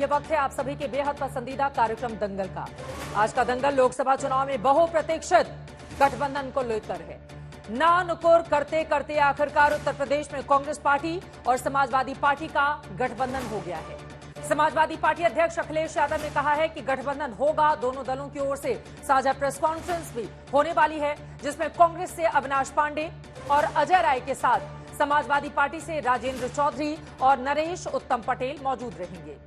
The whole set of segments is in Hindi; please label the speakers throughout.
Speaker 1: ये वक्त है आप सभी के बेहद पसंदीदा कार्यक्रम दंगल का। आज का दंगल लोकसभा चुनाव में बहुप्रतीक्षित गठबंधन को लेकर है। ना नुकुर करते करते आखिरकार उत्तर प्रदेश में कांग्रेस पार्टी और समाजवादी पार्टी का गठबंधन हो गया है। समाजवादी पार्टी अध्यक्ष अखिलेश यादव ने कहा है कि गठबंधन होगा। दोनों दलों की ओर से साझा प्रेस कॉन्फ्रेंस भी होने वाली है, जिसमें कांग्रेस से अविनाश पांडे और अजय राय के साथ समाजवादी पार्टी से राजेंद्र चौधरी और नरेश उत्तम पटेल मौजूद रहेंगे।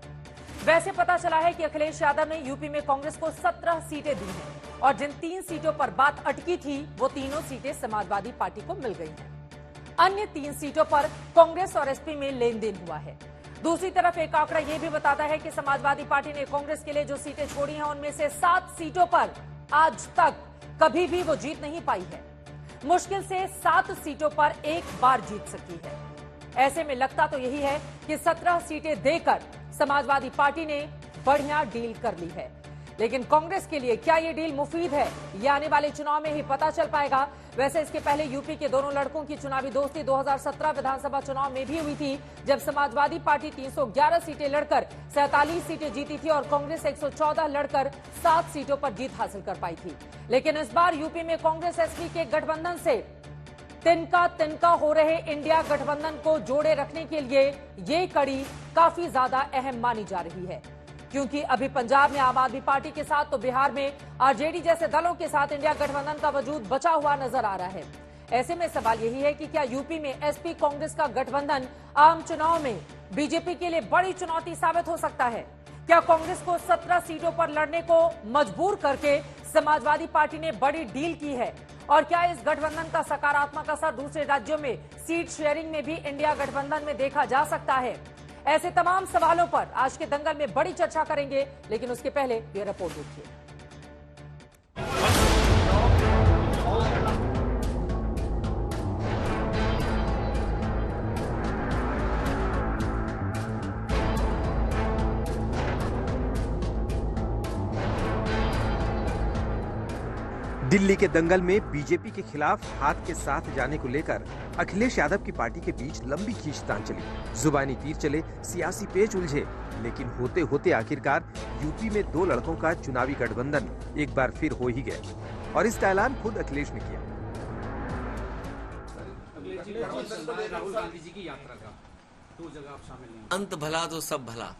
Speaker 1: वैसे पता चला है कि अखिलेश यादव ने यूपी में कांग्रेस को 17 सीटें दी हैं और जिन 3 सीटों पर बात अटकी थी वो तीनों सीटें समाजवादी पार्टी को मिल गई हैं। अन्य 3 सीटों पर कांग्रेस और एसपी में लेन देन हुआ है। दूसरी तरफ एक आंकड़ा यह भी बताता है कि समाजवादी पार्टी ने कांग्रेस के लिए जो सीटें छोड़ी हैं उनमें से 7 सीटों पर आज तक कभी भी वो जीत नहीं पाई है। मुश्किल से 7 सीटों पर एक बार जीत सकी है। ऐसे में लगता तो यही है कि 17 सीटें देकर समाजवादी पार्टी ने बढ़िया डील कर ली है, लेकिन कांग्रेस के लिए क्या ये डील मुफीद है, ये आने वाले चुनाव में ही पता चल पाएगा। वैसे इसके पहले यूपी के दोनों लड़कों की चुनावी दोस्ती 2017 विधानसभा चुनाव में भी हुई थी, जब समाजवादी पार्टी 311 सीटें लड़कर 47 सीटें जीती थी और कांग्रेस 114 लड़कर 7 सीटों पर जीत हासिल कर पाई थी। लेकिन इस बार यूपी में कांग्रेस एसपी के गठबंधन से तिनका हो रहे इंडिया गठबंधन को जोड़े रखने के लिए ये कड़ी काफी ज्यादा अहम मानी जा रही है, क्योंकि अभी पंजाब में आम आदमी पार्टी के साथ तो बिहार में आरजेडी जैसे दलों के साथ इंडिया गठबंधन का वजूद बचा हुआ नजर आ रहा है। ऐसे में सवाल यही है कि क्या यूपी में एसपी कांग्रेस का गठबंधन आम चुनाव में बीजेपी के लिए बड़ी चुनौती साबित हो सकता है? क्या कांग्रेस को 17 सीटों पर लड़ने को मजबूर करके समाजवादी पार्टी ने बड़ी डील की है? और क्या इस गठबंधन का सकारात्मक असर दूसरे राज्यों में सीट शेयरिंग में भी इंडिया गठबंधन में देखा जा सकता है? ऐसे तमाम सवालों पर आज के दंगल में बड़ी चर्चा करेंगे, लेकिन उसके पहले ये रिपोर्ट देखिए।
Speaker 2: दिल्ली के दंगल में बीजेपी के खिलाफ हाथ के साथ जाने को लेकर अखिलेश यादव की पार्टी के बीच लंबी खींचतान चली। जुबानी तीर चले, सियासी पेच उलझे, लेकिन होते होते आखिरकार यूपी में 2 लड़कों का चुनावी गठबंधन एक बार फिर हो ही गया और इसका ऐलान खुद अखिलेश ने किया।
Speaker 3: राहुल गांधी जी की यात्रा का 2 जगह आप शामिल नहीं।
Speaker 4: अंत भला तो सब भला,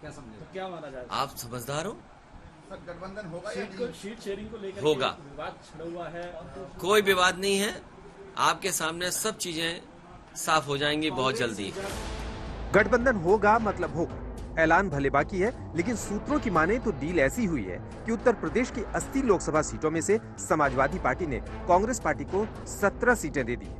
Speaker 3: क्या समझे? क्या माना जाए?
Speaker 4: आप समझदार हो?
Speaker 5: गठबंधन होगा
Speaker 3: सीट शेयरिंग को लेकर
Speaker 4: होगा।
Speaker 3: विवाद छिड़ा हुआ है।
Speaker 4: कोई विवाद नहीं है, आपके सामने सब चीजें साफ हो जाएंगी बहुत जल्दी।
Speaker 2: गठबंधन होगा मतलब होगा, ऐलान भले बाकी है, लेकिन सूत्रों की माने तो डील ऐसी हुई है कि उत्तर प्रदेश की 80 लोकसभा सीटों में से समाजवादी पार्टी ने कांग्रेस पार्टी को 17 सीटें दे दी।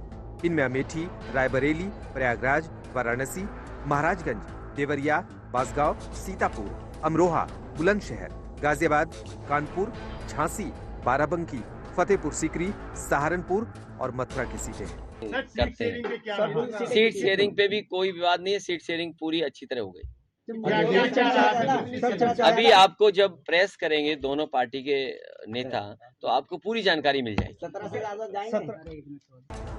Speaker 2: इनमें अमेठी, रायबरेली, प्रयागराज, वाराणसी, महाराजगंज, देवरिया, बांसगांव, सीतापुर, अमरोहा, बुलंदशहर, गाजियाबाद, कानपुर, झांसी, बाराबंकी, फतेहपुर सीकरी, सहारनपुर और मथुरा की सीटें हैं।
Speaker 4: करते हैं। सीट शेयरिंग पे भी कोई विवाद नहीं है, सीट शेयरिंग पूरी अच्छी तरह हो गई। अभी आपको जब प्रेस करेंगे दोनों पार्टी के नेता तो आपको पूरी जानकारी मिल जाएगी।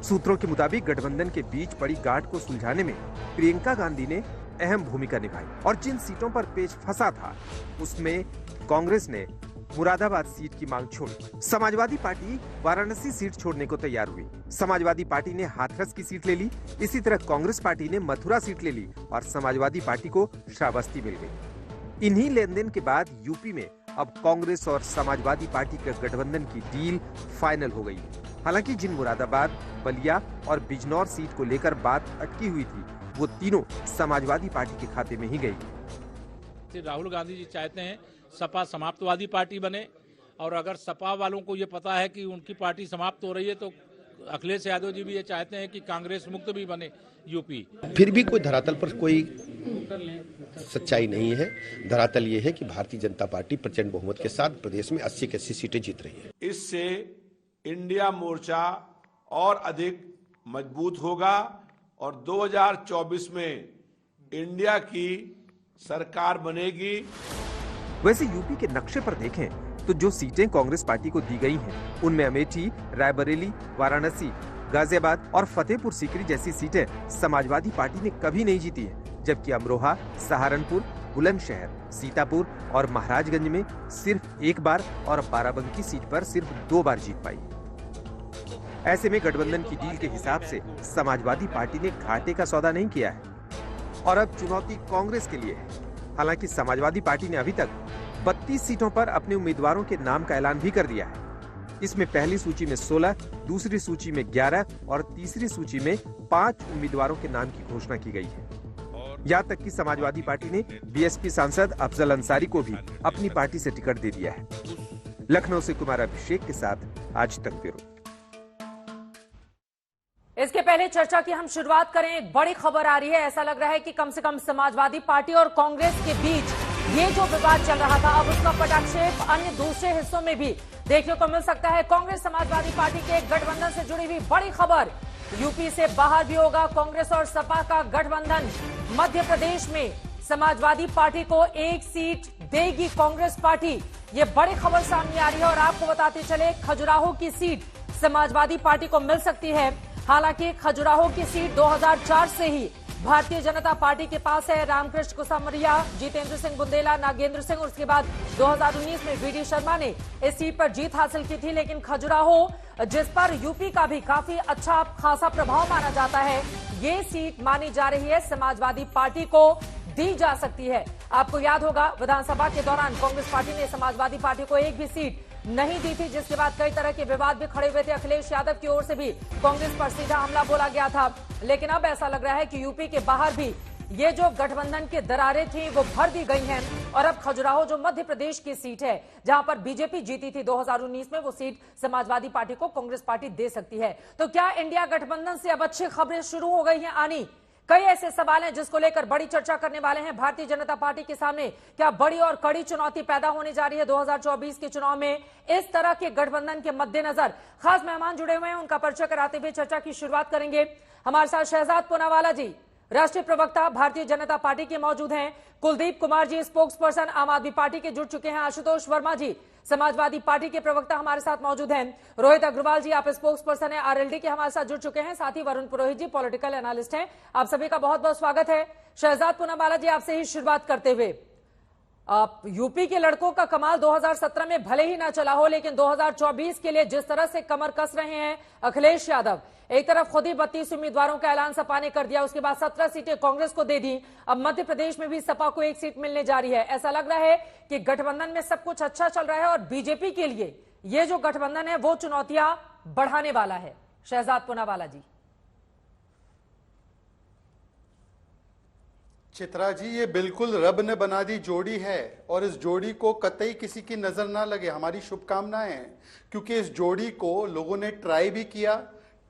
Speaker 2: सूत्रों के मुताबिक गठबंधन के बीच पड़ी गांठ को सुलझाने में प्रियंका गांधी ने अहम भूमिका निभाई और जिन सीटों पर पेच फंसा था उसमें कांग्रेस ने मुरादाबाद सीट की मांग छोड़ी। समाजवादी पार्टी वाराणसी सीट छोड़ने को तैयार हुई। समाजवादी पार्टी ने हाथरस की सीट ले ली। इसी तरह कांग्रेस पार्टी ने मथुरा सीट ले ली और समाजवादी पार्टी को श्रावस्ती मिल गई। इन्हीं लेन देन के बाद यूपी में अब कांग्रेस और समाजवादी पार्टी के गठबंधन की डील फाइनल हो गई। हालांकि जिन मुरादाबाद, बलिया और बिजनौर सीट को लेकर बात अटकी हुई थी वो तीनों समाजवादी पार्टी के खाते में ही गई।
Speaker 6: राहुल गांधी जी चाहते हैं सपा समाप्तवादी पार्टी बने, और अगर सपा वालों को ये पता है कि उनकी पार्टी समाप्त हो रही है तो अखिलेश यादव जी भी ये चाहते हैं कि कांग्रेस मुक्त भी बने यूपी।
Speaker 7: फिर भी कोई धरातल पर कोई सच्चाई नहीं है। धरातल ये है कि भारतीय जनता पार्टी प्रचंड बहुमत के साथ प्रदेश में 80 की 80 सीटें जीत रही है।
Speaker 8: इससे इंडिया मोर्चा और अधिक मजबूत होगा और 2024 में इंडिया की सरकार बनेगी।
Speaker 2: वैसे यूपी के नक्शे पर देखें तो जो सीटें कांग्रेस पार्टी को दी गई हैं, उनमें अमेठी, रायबरेली, वाराणसी, गाजियाबाद और फतेहपुर सीकरी जैसी सीटें समाजवादी पार्टी ने कभी नहीं जीती है, जबकि अमरोहा, सहारनपुर, बुलंदशहर, सीतापुर और महाराजगंज में सिर्फ एक बार और बाराबंकी सीट पर सिर्फ 2 बार जीत पाई। ऐसे में गठबंधन की डील के हिसाब से समाजवादी पार्टी ने घाटे का सौदा नहीं किया है और अब चुनौती कांग्रेस के लिए है। हालांकि समाजवादी पार्टी ने अभी तक 32 सीटों पर अपने उम्मीदवारों के नाम का ऐलान भी कर दिया है। इसमें पहली सूची में 16, दूसरी सूची में 11 और तीसरी सूची में 5 उम्मीदवारों के नाम की घोषणा की गई है। यहाँ तक कि समाजवादी पार्टी ने बीएसपी सांसद अफजल अंसारी को भी अपनी पार्टी से टिकट दे दिया है। लखनऊ से कुमार अभिषेक के साथ आज तक ब्यूरो।
Speaker 1: इसके पहले चर्चा की हम शुरुआत करें। एक बड़ी खबर आ रही है, ऐसा लग रहा है कि कम से कम समाजवादी पार्टी और कांग्रेस के बीच ये जो विवाद चल रहा था, अब उसका पटाक्षेप अन्य दूसरे हिस्सों में भी देखने को मिल सकता है। कांग्रेस समाजवादी पार्टी के गठबंधन से जुड़ी हुई बड़ी खबर, यूपी से बाहर भी होगा कांग्रेस और सपा का गठबंधन। मध्य प्रदेश में समाजवादी पार्टी को 1 सीट देगी कांग्रेस पार्टी, ये बड़ी खबर सामने आ रही है। और आपको बताते चले, खजुराहो की सीट समाजवादी पार्टी को मिल सकती है। हालांकि खजुराहो की सीट 2004 से ही भारतीय जनता पार्टी के पास है। रामकृष्ण कुसमरिया, जितेंद्र सिंह बुंदेला, नागेंद्र सिंह और उसके बाद 2019 में वीडी शर्मा ने इस सीट पर जीत हासिल की थी। लेकिन खजुराहो, जिस पर यूपी का भी काफी अच्छा खासा प्रभाव माना जाता है, ये सीट मानी जा रही है समाजवादी पार्टी को दी जा सकती है। आपको याद होगा, विधानसभा के दौरान कांग्रेस पार्टी ने समाजवादी पार्टी को एक भी सीट नहीं दी थी, जिसके बाद कई तरह के विवाद भी खड़े हुए थे। अखिलेश यादव की ओर से भी कांग्रेस पर सीधा हमला बोला गया था। लेकिन अब ऐसा लग रहा है कि यूपी के बाहर भी ये जो गठबंधन की दरारें थी वो भर दी गई हैं और अब खजुराहो जो मध्य प्रदेश की सीट है, जहां पर बीजेपी जीती थी 2019 में, वो सीट समाजवादी पार्टी को कांग्रेस पार्टी दे सकती है। तो क्या इंडिया गठबंधन से अब अच्छी खबरें शुरू हो गई हैं आनी? कई ऐसे सवाल हैं जिसको लेकर बड़ी चर्चा करने वाले हैं भारतीय जनता पार्टी के सामने। क्या बड़ी और कड़ी चुनौती पैदा होने जा रही है 2024 के चुनाव में? इस तरह के गठबंधन के मद्देनजर खास मेहमान जुड़े हुए हैं, उनका परिचय कराते हुए चर्चा की शुरुआत करेंगे। हमारे साथ शहजाद पूनावाला जी, राष्ट्रीय प्रवक्ता भारतीय जनता पार्टी के मौजूद हैं। कुलदीप कुमार जी, स्पोक्स पर्सन आम आदमी पार्टी के जुड़ चुके हैं। आशुतोष वर्मा जी, समाजवादी पार्टी के प्रवक्ता हमारे साथ मौजूद हैं। रोहित अग्रवाल जी, आप स्पोक्स पर्सन है आरएलडी के, हमारे साथ जुड़ चुके हैं। साथ ही वरुण पुरोहित जी, पॉलिटिकल एनालिस्ट हैं। आप सभी का बहुत बहुत स्वागत है। शहजाद पूनावाला जी, आपसे ही शुरुआत करते हुए, यूपी के लड़कों का कमाल 2017 में भले ही ना चला हो, लेकिन 2024 के लिए जिस तरह से कमर कस रहे हैं अखिलेश यादव, एक तरफ खुद ही 32 उम्मीदवारों का ऐलान सपा ने कर दिया, उसके बाद 17 सीटें कांग्रेस को दे दी, अब मध्य प्रदेश में भी सपा को 1 सीट मिलने जा रही है। ऐसा लग रहा है कि गठबंधन में सब कुछ अच्छा चल रहा है और बीजेपी के लिए ये जो गठबंधन है वो चुनौतियां बढ़ाने वाला है। शहजाद पूनावाला जी।
Speaker 5: चित्रा जी, ये बिल्कुल रब ने बना दी जोड़ी है और इस जोड़ी को कतई किसी की नजर ना लगे, हमारी शुभकामनाएं हैं। क्योंकि इस जोड़ी को लोगों ने ट्राई भी किया,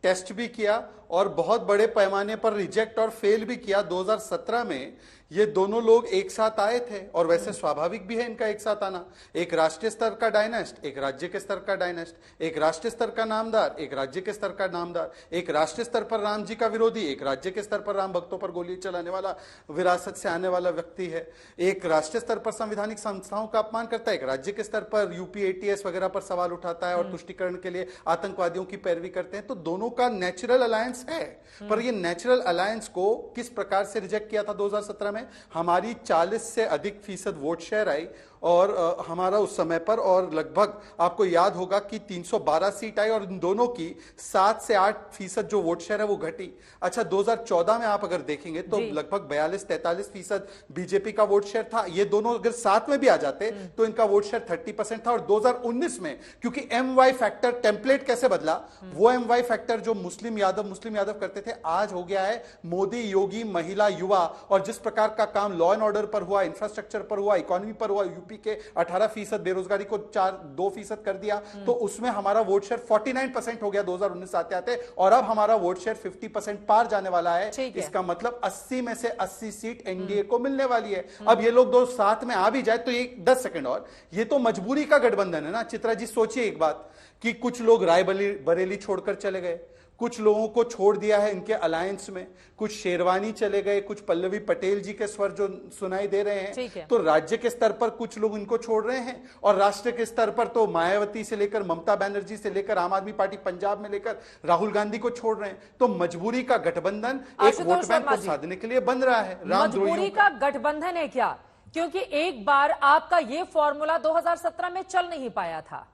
Speaker 5: टेस्ट भी किया और बहुत बड़े पैमाने पर रिजेक्ट और फेल भी किया। 2017 में ये दोनों लोग एक साथ आए थे और वैसे स्वाभाविक भी है इनका एक साथ आना। एक राष्ट्रीय स्तर का डायनेस्ट, एक राज्य के स्तर का डायनेस्ट, एक राष्ट्रीय स्तर का नामदार, एक राज्य के स्तर का नामदार, एक राष्ट्रीय स्तर पर राम जी का विरोधी, एक राज्य के स्तर पर राम भक्तों पर गोली चलाने वाला, विरासत से आने वाला व्यक्ति है। एक राष्ट्रीय स्तर पर संवैधानिक संस्थाओं का अपमान करता है, एक राज्य के स्तर पर यूपी ATS वगैरह पर सवाल उठाता है और तुष्टिकरण के लिए आतंकवादियों की पैरवी करते हैं। तो दोनों का नेचुरल अलायंस है, पर ये नेचुरल अलायंस को किस प्रकार से रिजेक्ट किया था 2017 में? हमारी 40 से अधिक फीसद वोट शेयर आई और हमारा उस समय पर, और लगभग आपको याद होगा कि 312 सीट आई और इन दोनों की 7 से 8% जो वोट शेयर है वो घटी। अच्छा, 2014 में आप अगर देखेंगे तो लगभग 42-43% बीजेपी का वोट शेयर था। ये दोनों अगर साथ में भी आ जाते तो इनका वोट शेयर 30% था। और 2019 में क्योंकि MY फैक्टर टेम्पलेट कैसे बदला, वो MY फैक्टर जो मुस्लिम यादव करते थे, आज हो गया है मोदी, योगी, महिला, युवा। और जिस प्रकार का काम लॉ एंड ऑर्डर पर हुआ, इंफ्रास्ट्रक्चर पर हुआ, इकोनॉमी पर हुआ, यूपी के 18% बेरोजगारी को 2% कर दिया, तो उसमें हमारा वोट शेयर 49% हो गया 2019 आते आते, और अब हमारा वोट शेयर 50% पार जाने वाला है। इसका मतलब 80 में से 80 सीट एनडीए को मिलने वाली है। अब ये लोग दो साथ में आ भी जाए तो ये 10 सेकंड और, ये तो मजबूरी का गठबंधन है ना। चित्रा जी, सोचिए एक बात कि कुछ लोग रायबरेली छोड़कर चले गए, कुछ लोगों को छोड़ दिया है इनके अलायंस में, कुछ शेरवानी चले गए, कुछ पल्लवी पटेल जी के स्वर जो सुनाई दे रहे हैं। तो राज्य के स्तर पर कुछ लोग इनको छोड़ रहे हैं और राष्ट्र के स्तर पर तो मायावती से लेकर ममता बनर्जी से लेकर आम आदमी पार्टी पंजाब में लेकर राहुल गांधी को छोड़ रहे हैं। तो मजबूरी का गठबंधन एक वोट बैंक को साधने के लिए बन रहा है।
Speaker 1: मजबूरी का गठबंधन है क्या? क्योंकि एक बार आपका ये फॉर्मूला 2017 में चल नहीं पाया था,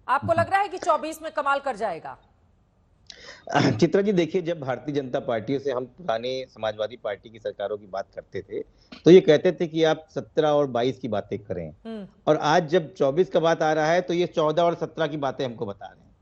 Speaker 1: आपको लग रहा है कि 24 में कमाल कर जाएगा?
Speaker 9: चित्रा जी देखिए, जब भारतीय जनता पार्टी से हम पुराने समाजवादी पार्टी की सरकारों की बात करते थे तो ये कहते थे कि आप 17 और 22 की बातें करें, और आज जब 24 का बात आ रहा है तो ये 14 और 17 की बातें हमको बता रहे हैं।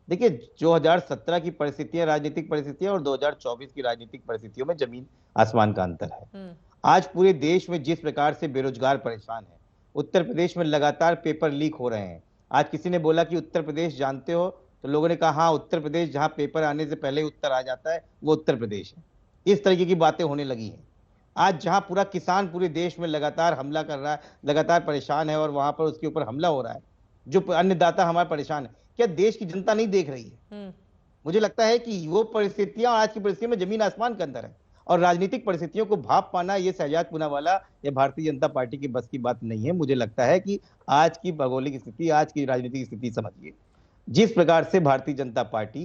Speaker 9: देखिए 2017 की परिस्थितियां, राजनीतिक परिस्थितियां और 2024 की राजनीतिक परिस्थितियों में जमीन आसमान का अंतर है। आज पूरे देश में जिस प्रकार से बेरोजगार परेशान है, उत्तर प्रदेश में लगातार पेपर लीक हो रहे हैं। आज किसी ने बोला कि उत्तर प्रदेश जानते हो, तो लोगों ने कहा हाँ, उत्तर प्रदेश जहां पेपर आने से पहले उत्तर आ जाता है वो उत्तर प्रदेश है। इस तरीके की बातें होने लगी हैं। आज जहां पूरा किसान पूरे देश में लगातार हमला कर रहा है, लगातार परेशान है और वहां पर उसके ऊपर हमला हो रहा है, जो अन्नदाता हमारे परेशान है, क्या देश की जनता नहीं देख रही है? मुझे लगता है कि वो परिस्थितियां आज की परिस्थितियों में जमीन आसमान के अंदर है, और राजनीतिक परिस्थितियों को भाप पाना ये शहजाद पूनावाला या भारतीय जनता पार्टी की बस की बात नहीं है। मुझे लगता है कि आज की भौगोलिक स्थिति, आज की राजनीतिक स्थिति समझिए, जिस प्रकार से भारतीय जनता पार्टी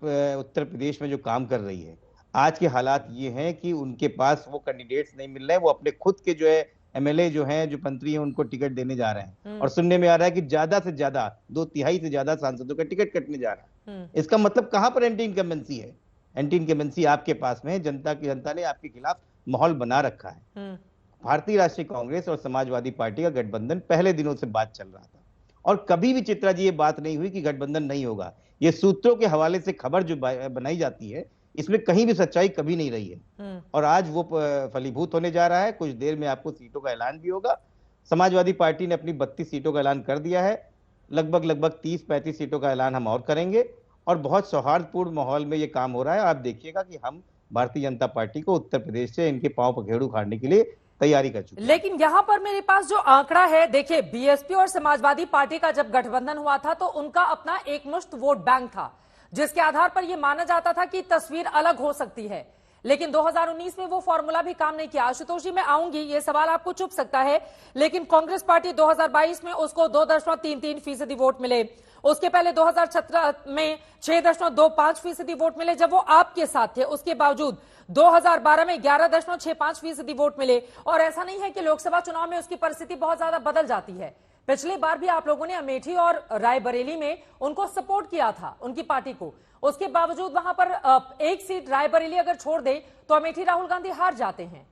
Speaker 9: उत्तर प्रदेश में जो काम कर रही है, आज के हालात ये हैं कि उनके पास वो कैंडिडेट्स नहीं मिल रहे हैं। वो अपने खुद के जो है एमएलए जो हैं, जो मंत्री हैं, उनको टिकट देने जा रहे हैं, और सुनने में आ रहा है कि ज्यादा से ज्यादा 2/3 से ज्यादा सांसदों का टिकट कटने जा रहा है। इसका मतलब कहां पर एंटी इनकम्बेंसी है? एंटी इनकम्बेंसी आपके पास में है। जनता ने आपके खिलाफ माहौल बना रखा है। भारतीय राष्ट्रीय कांग्रेस और समाजवादी पार्टी का गठबंधन पहले दिनों से बात चल रहा था, और कभी भी चित्रा जी ये बात नहीं हुई कि गठबंधन नहीं होगा। ये सूत्रों के हवाले से खबर जो बनाई जाती है, इसमें कहीं भी सच्चाई कभी नहीं रही है, और आज वो फलीभूत होने जा रहा है। कुछ देर में आपको सीटों का ऐलान भी होगा। समाजवादी पार्टी ने अपनी 32 सीटों का ऐलान कर दिया है। लगभग 30-35 सीटों का ऐलान हम और करेंगे, और बहुत सौहार्दपूर्ण माहौल में ये काम हो रहा है। आप देखिएगा कि हम भारतीय जनता पार्टी को उत्तर प्रदेश से इनके पांव पखेड़ू उखाड़ने के लिए तैयारी कर चुके हैं।
Speaker 1: लेकिन यहां पर मेरे पास जो आंकड़ा है, देखिए बीएसपी और समाजवादी पार्टी का जब गठबंधन हुआ था तो उनका अपना एकमुश्त वोट बैंक था, जिसके आधार पर यह माना जाता था कि तस्वीर अलग हो सकती है। लेकिन 2019 में वो फॉर्मूला भी काम नहीं किया। आशुतोष जी, मैं आऊंगी, ये सवाल आपको चुभ सकता है, लेकिन कांग्रेस पार्टी 2022 में उसको 2.33% वोट मिले। उसके पहले 2017 में 6.25% वोट मिले जब वो आपके साथ थे। उसके बावजूद 2012 में 11.65% वोट मिले। और ऐसा नहीं है कि लोकसभा चुनाव में उसकी परिस्थिति बहुत ज्यादा बदल जाती है। पिछली बार भी आप लोगों ने अमेठी और रायबरेली में उनको सपोर्ट किया था, उनकी पार्टी को। उसके बावजूद वहां पर एक सीट रायबरेली अगर छोड़ दे तो अमेठी राहुल गांधी हार जाते हैं।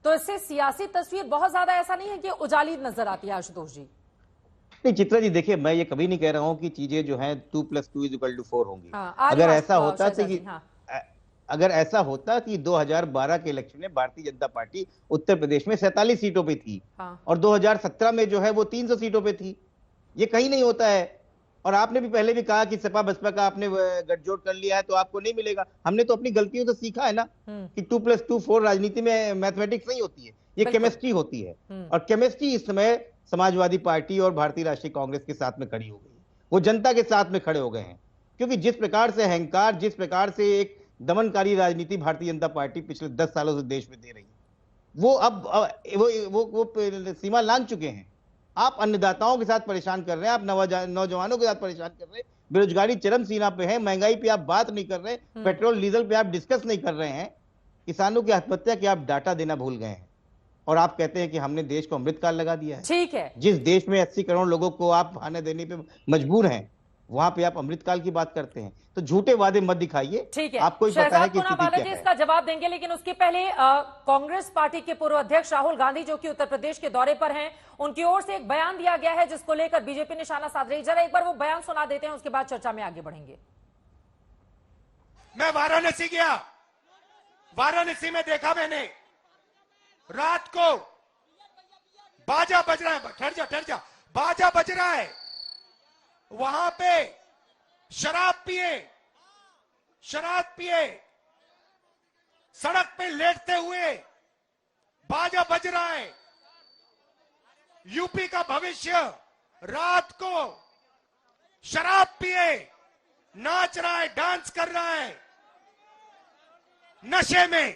Speaker 1: तो इससे सियासी तस्वीर बहुत ज्यादा ऐसा नहीं है कि उजाली नजर आती है। आशुतोष जी,
Speaker 9: नहीं चित्रा जी देखिए, मैं ये कभी नहीं कह रहा हूं कि चीजें जो हैं 2+2=4 होंगी। अगर ऐसा होता तो कि अगर ऐसा होता कि 2012 के इलेक्शन में भारतीय जनता पार्टी उत्तर प्रदेश में 47 सीटों पे थी, और 2017 में जो है वो 300 सीटों पे थी, ये कहीं नहीं होता है। और आपने भी पहले भी कहा कि सपा बसपा का आपने गठजोड़ कर लिया है तो आपको नहीं मिलेगा। हमने तो अपनी गलतियों से सीखा है ना कि 2+2=4 राजनीति में मैथमेटिक्स नहीं होती है, ये केमिस्ट्री होती है। और केमिस्ट्री इस समय समाजवादी पार्टी और भारतीय राष्ट्रीय कांग्रेस के साथ में खड़ी हो गई। वो जनता के साथ में खड़े हो गए हैं, क्योंकि जिस प्रकार से अहंकार, जिस प्रकार से एक दमनकारी राजनीति भारतीय जनता पार्टी पिछले 10 सालों से देश में दे रही है, वो अब वो सीमा लांघ चुके हैं। आप अन्नदाताओं के साथ परेशान कर रहे हैं, आप नौजवानों के साथ परेशान कर रहे हैं, बेरोजगारी चरम सीमा पे है, महंगाई पे आप बात नहीं कर रहे हैं, पेट्रोल डीजल पे आप डिस्कस नहीं कर रहे हैं, किसानों की आत्महत्या के आप डाटा देना भूल गए हैं, और आप कहते हैं कि हमने देश को अमृतकाल लगा दिया है।
Speaker 1: ठीक है,
Speaker 9: जिस देश में 80 करोड़ लोगों को आप खाने देने पे मजबूर हैं, वहां पे आप अमृतकाल की बात करते हैं। तो झूठे वादे मत दिखाइए।
Speaker 1: ठीक है,
Speaker 9: आपको पता है कि
Speaker 1: पूनावाला जी इसका जवाब देंगे, लेकिन उसके पहले कांग्रेस पार्टी के पूर्व अध्यक्ष राहुल गांधी जो कि उत्तर प्रदेश के दौरे पर हैं, उनकी ओर से एक बयान दिया गया है जिसको लेकर बीजेपी निशाना साध रही है। जरा एक बार वो बयान सुना देते हैं, उसके बाद चर्चा में आगे बढ़ेंगे।
Speaker 10: मैं वाराणसी गया, वाराणसी में देखा मैंने रात को बाजा बज रहा है, ठहर जा, बाजा बज रहा है, वहां पे शराब पिए सड़क पे लेटते हुए बाजा बज रहा है। यूपी का भविष्य रात को शराब पिए नाच रहा है, डांस कर रहा है नशे में।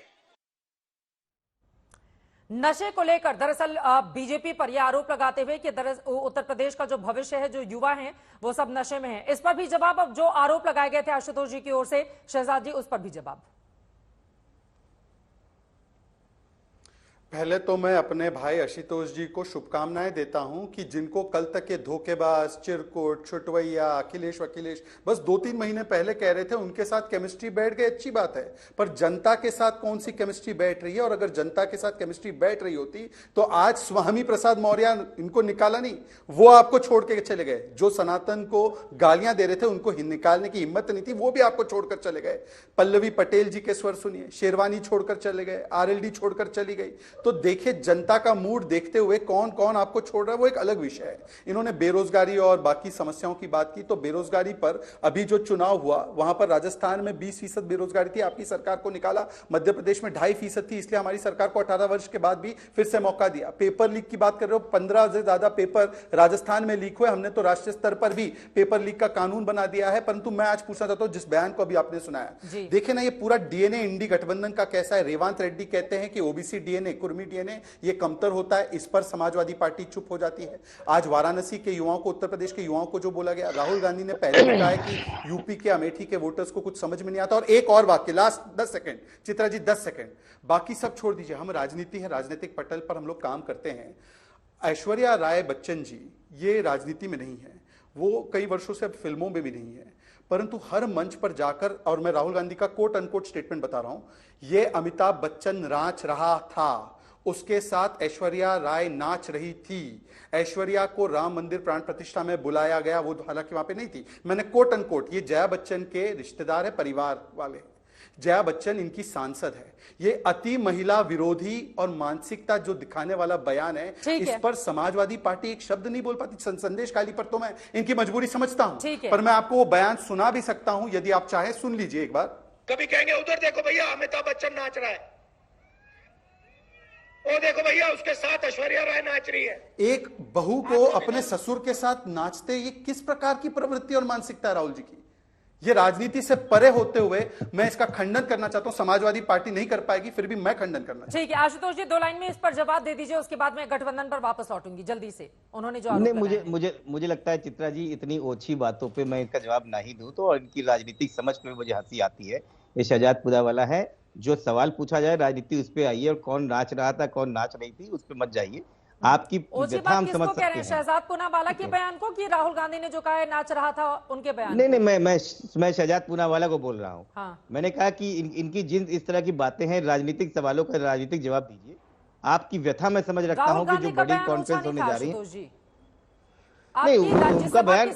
Speaker 1: नशे को लेकर दरअसल बीजेपी पर यह आरोप लगाते हुए कि उत्तर प्रदेश का जो भविष्य है, जो युवा हैं, वो सब नशे में है। इस पर भी जवाब, अब जो आरोप लगाए गए थे आशुतोष जी की ओर से, शहजाद जी, उस पर भी जवाब।
Speaker 5: पहले तो मैं अपने भाई आशुतोष जी को शुभकामनाएं देता हूं कि जिनको कल तक के धोखेबाज, चिरकुट, छुटवैया, अखिलेश बस 2-3 महीने पहले कह रहे थे उनके साथ केमिस्ट्री बैठ गई, अच्छी बात है, पर जनता के साथ कौन सी केमिस्ट्री बैठ रही है? और अगर जनता के साथ केमिस्ट्री बैठ रही होती तो आज स्वामी प्रसाद मौर्य इनको निकाला नहीं, वो आपको छोड़ के चले गए। जो सनातन को गालियां दे रहे थे उनको निकालने की हिम्मत नहीं थी, वो भी आपको छोड़कर चले गए। पल्लवी पटेल जी के स्वर सुनिए, शेरवानी छोड़कर चले गए, आरएलडी छोड़कर चली गई। तो देखिए जनता का मूड देखते हुए कौन कौन आपको छोड़ रहा है वो एक अलग विषय है। इन्होंने बेरोजगारी और बाकी समस्याओं की बात की, तो बेरोजगारी पर अभी जो चुनाव हुआ वहां पर राजस्थान में 20% बेरोजगारी थी, आपकी सरकार को निकाला। मध्य प्रदेश में 2.5% थी, इसलिए हमारी सरकार को 18 वर्ष के बाद भी फिर से मौका दिया। पेपर लीक की बात कर रहे हो, 15 से ज्यादा पेपर राजस्थान में लीक हुए। हमने तो राष्ट्रीय स्तर पर भी पेपर लीक का कानून बना दिया है। परंतु मैं आज पूछना चाहता हूं, जिस बयान को अभी आपने सुनाया, देखिए ना, ये पूरा डीएनए इंडी गठबंधन का कैसा है। रेवंत रेड्डी कहते हैं कि ओबीसी डीएनए, कुर्मी डीएनए ये कमतर होता है, इस पर समाजवादी पार्टी चुप हो जाती है। आज वाराणसी के युवाओं को, उत्तर प्रदेश के युवाओं को जो बोला गया, राहुल गांधी ने पहले भी कहा है कि यूपी के अमेठी के वोटर्स को कुछ समझ में नहीं आता। और एक और वाक्य, last 10 second Chitra ji, 10 second, बाकी सब छोड़ दीजिए, हम राजनीति है, राजनीतिक पटल पर हम लोग काम करते हैं। ऐश्वर्या राय बच्चन जी ये राजनीति में नहीं है, वो कई वर्षों से अब फिल्मों में भी नहीं है, परंतु हर मंच पर जाकर, और मैं राहुल गांधी का कोट अनकोट स्टेटमेंट बता रहा हूं, ये अमिताभ बच्चन नाच रहा था, उसके साथ ऐश्वर्या राय नाच रही थी। ऐश्वर्या को राम मंदिर प्राण प्रतिष्ठा में बुलाया गया, वो हालांकि वहां पे नहीं थी। मैंने कोट अनकोट, ये जया बच्चन के रिश्तेदार है, परिवार वाले, जया बच्चन इनकी सांसद है। ये अति महिला विरोधी और मानसिकता जो दिखाने वाला बयान है, इस पर समाजवादी पार्टी एक शब्द नहीं बोल पाती। संदेश खाली पर तो मैं इनकी मजबूरी समझता हूं, पर मैं आपको वो बयान सुना भी सकता हूं, यदि आप चाहें सुन लीजिए एक बार।
Speaker 10: कभी कहेंगे उधर देखो भैया अमिताभ बच्चन नाच रहा है, वो देखो भैया उसके साथ ऐश्वर्या राय नाच रही है।
Speaker 5: एक बहू को अपने ससुर के साथ नाचते, ये किस प्रकार की प्रवृत्ति और मानसिकता है राहुल जी की? ये राजनीति से परे होते हुए मैं इसका खंडन करना चाहता हूं। समाजवादी पार्टी नहीं कर पाएगी, फिर भी मैं खंडन करना चाहता हूं।
Speaker 1: ठीक है आशुतोष जी, 2 लाइन में इस पर जवाब दे दीजिए, उसके बाद मैं गठबंधन पर वापस लौटूंगी जल्दी से। उन्होंने जो
Speaker 9: नहीं, मुझे लगता है चित्रा जी, इतनी ओछी बातों पे मैं इनका जवाब नहीं दूं तो इनकी राजनीतिक समझ पे मुझे हंसी आती है। ये शहजादपुरा वाला है, जो सवाल पूछा जाए राजनीति उस पे आइए, और कौन नाच रहा था कौन नाच रही थी उस पे मत जाइए। आपकी व्यथा हम समझ सकते हैं।
Speaker 1: शहजाद पूनावाला के बयान को कि राहुल गांधी ने जो कहा है नाच रहा था, उनके बयान?
Speaker 9: नहीं, मैं शहजाद पूनावाला को बोल रहा हूँ। हाँ। मैंने कहा कि इनकी जिन इस तरह की बातें हैं, राजनीतिक सवालों का राजनीतिक जवाब दीजिए। आपकी व्यथा मैं समझ रखता हूँ कि जो बड़ी कॉन्फ्रेंस होने जा रही है, नहीं उनका बयान,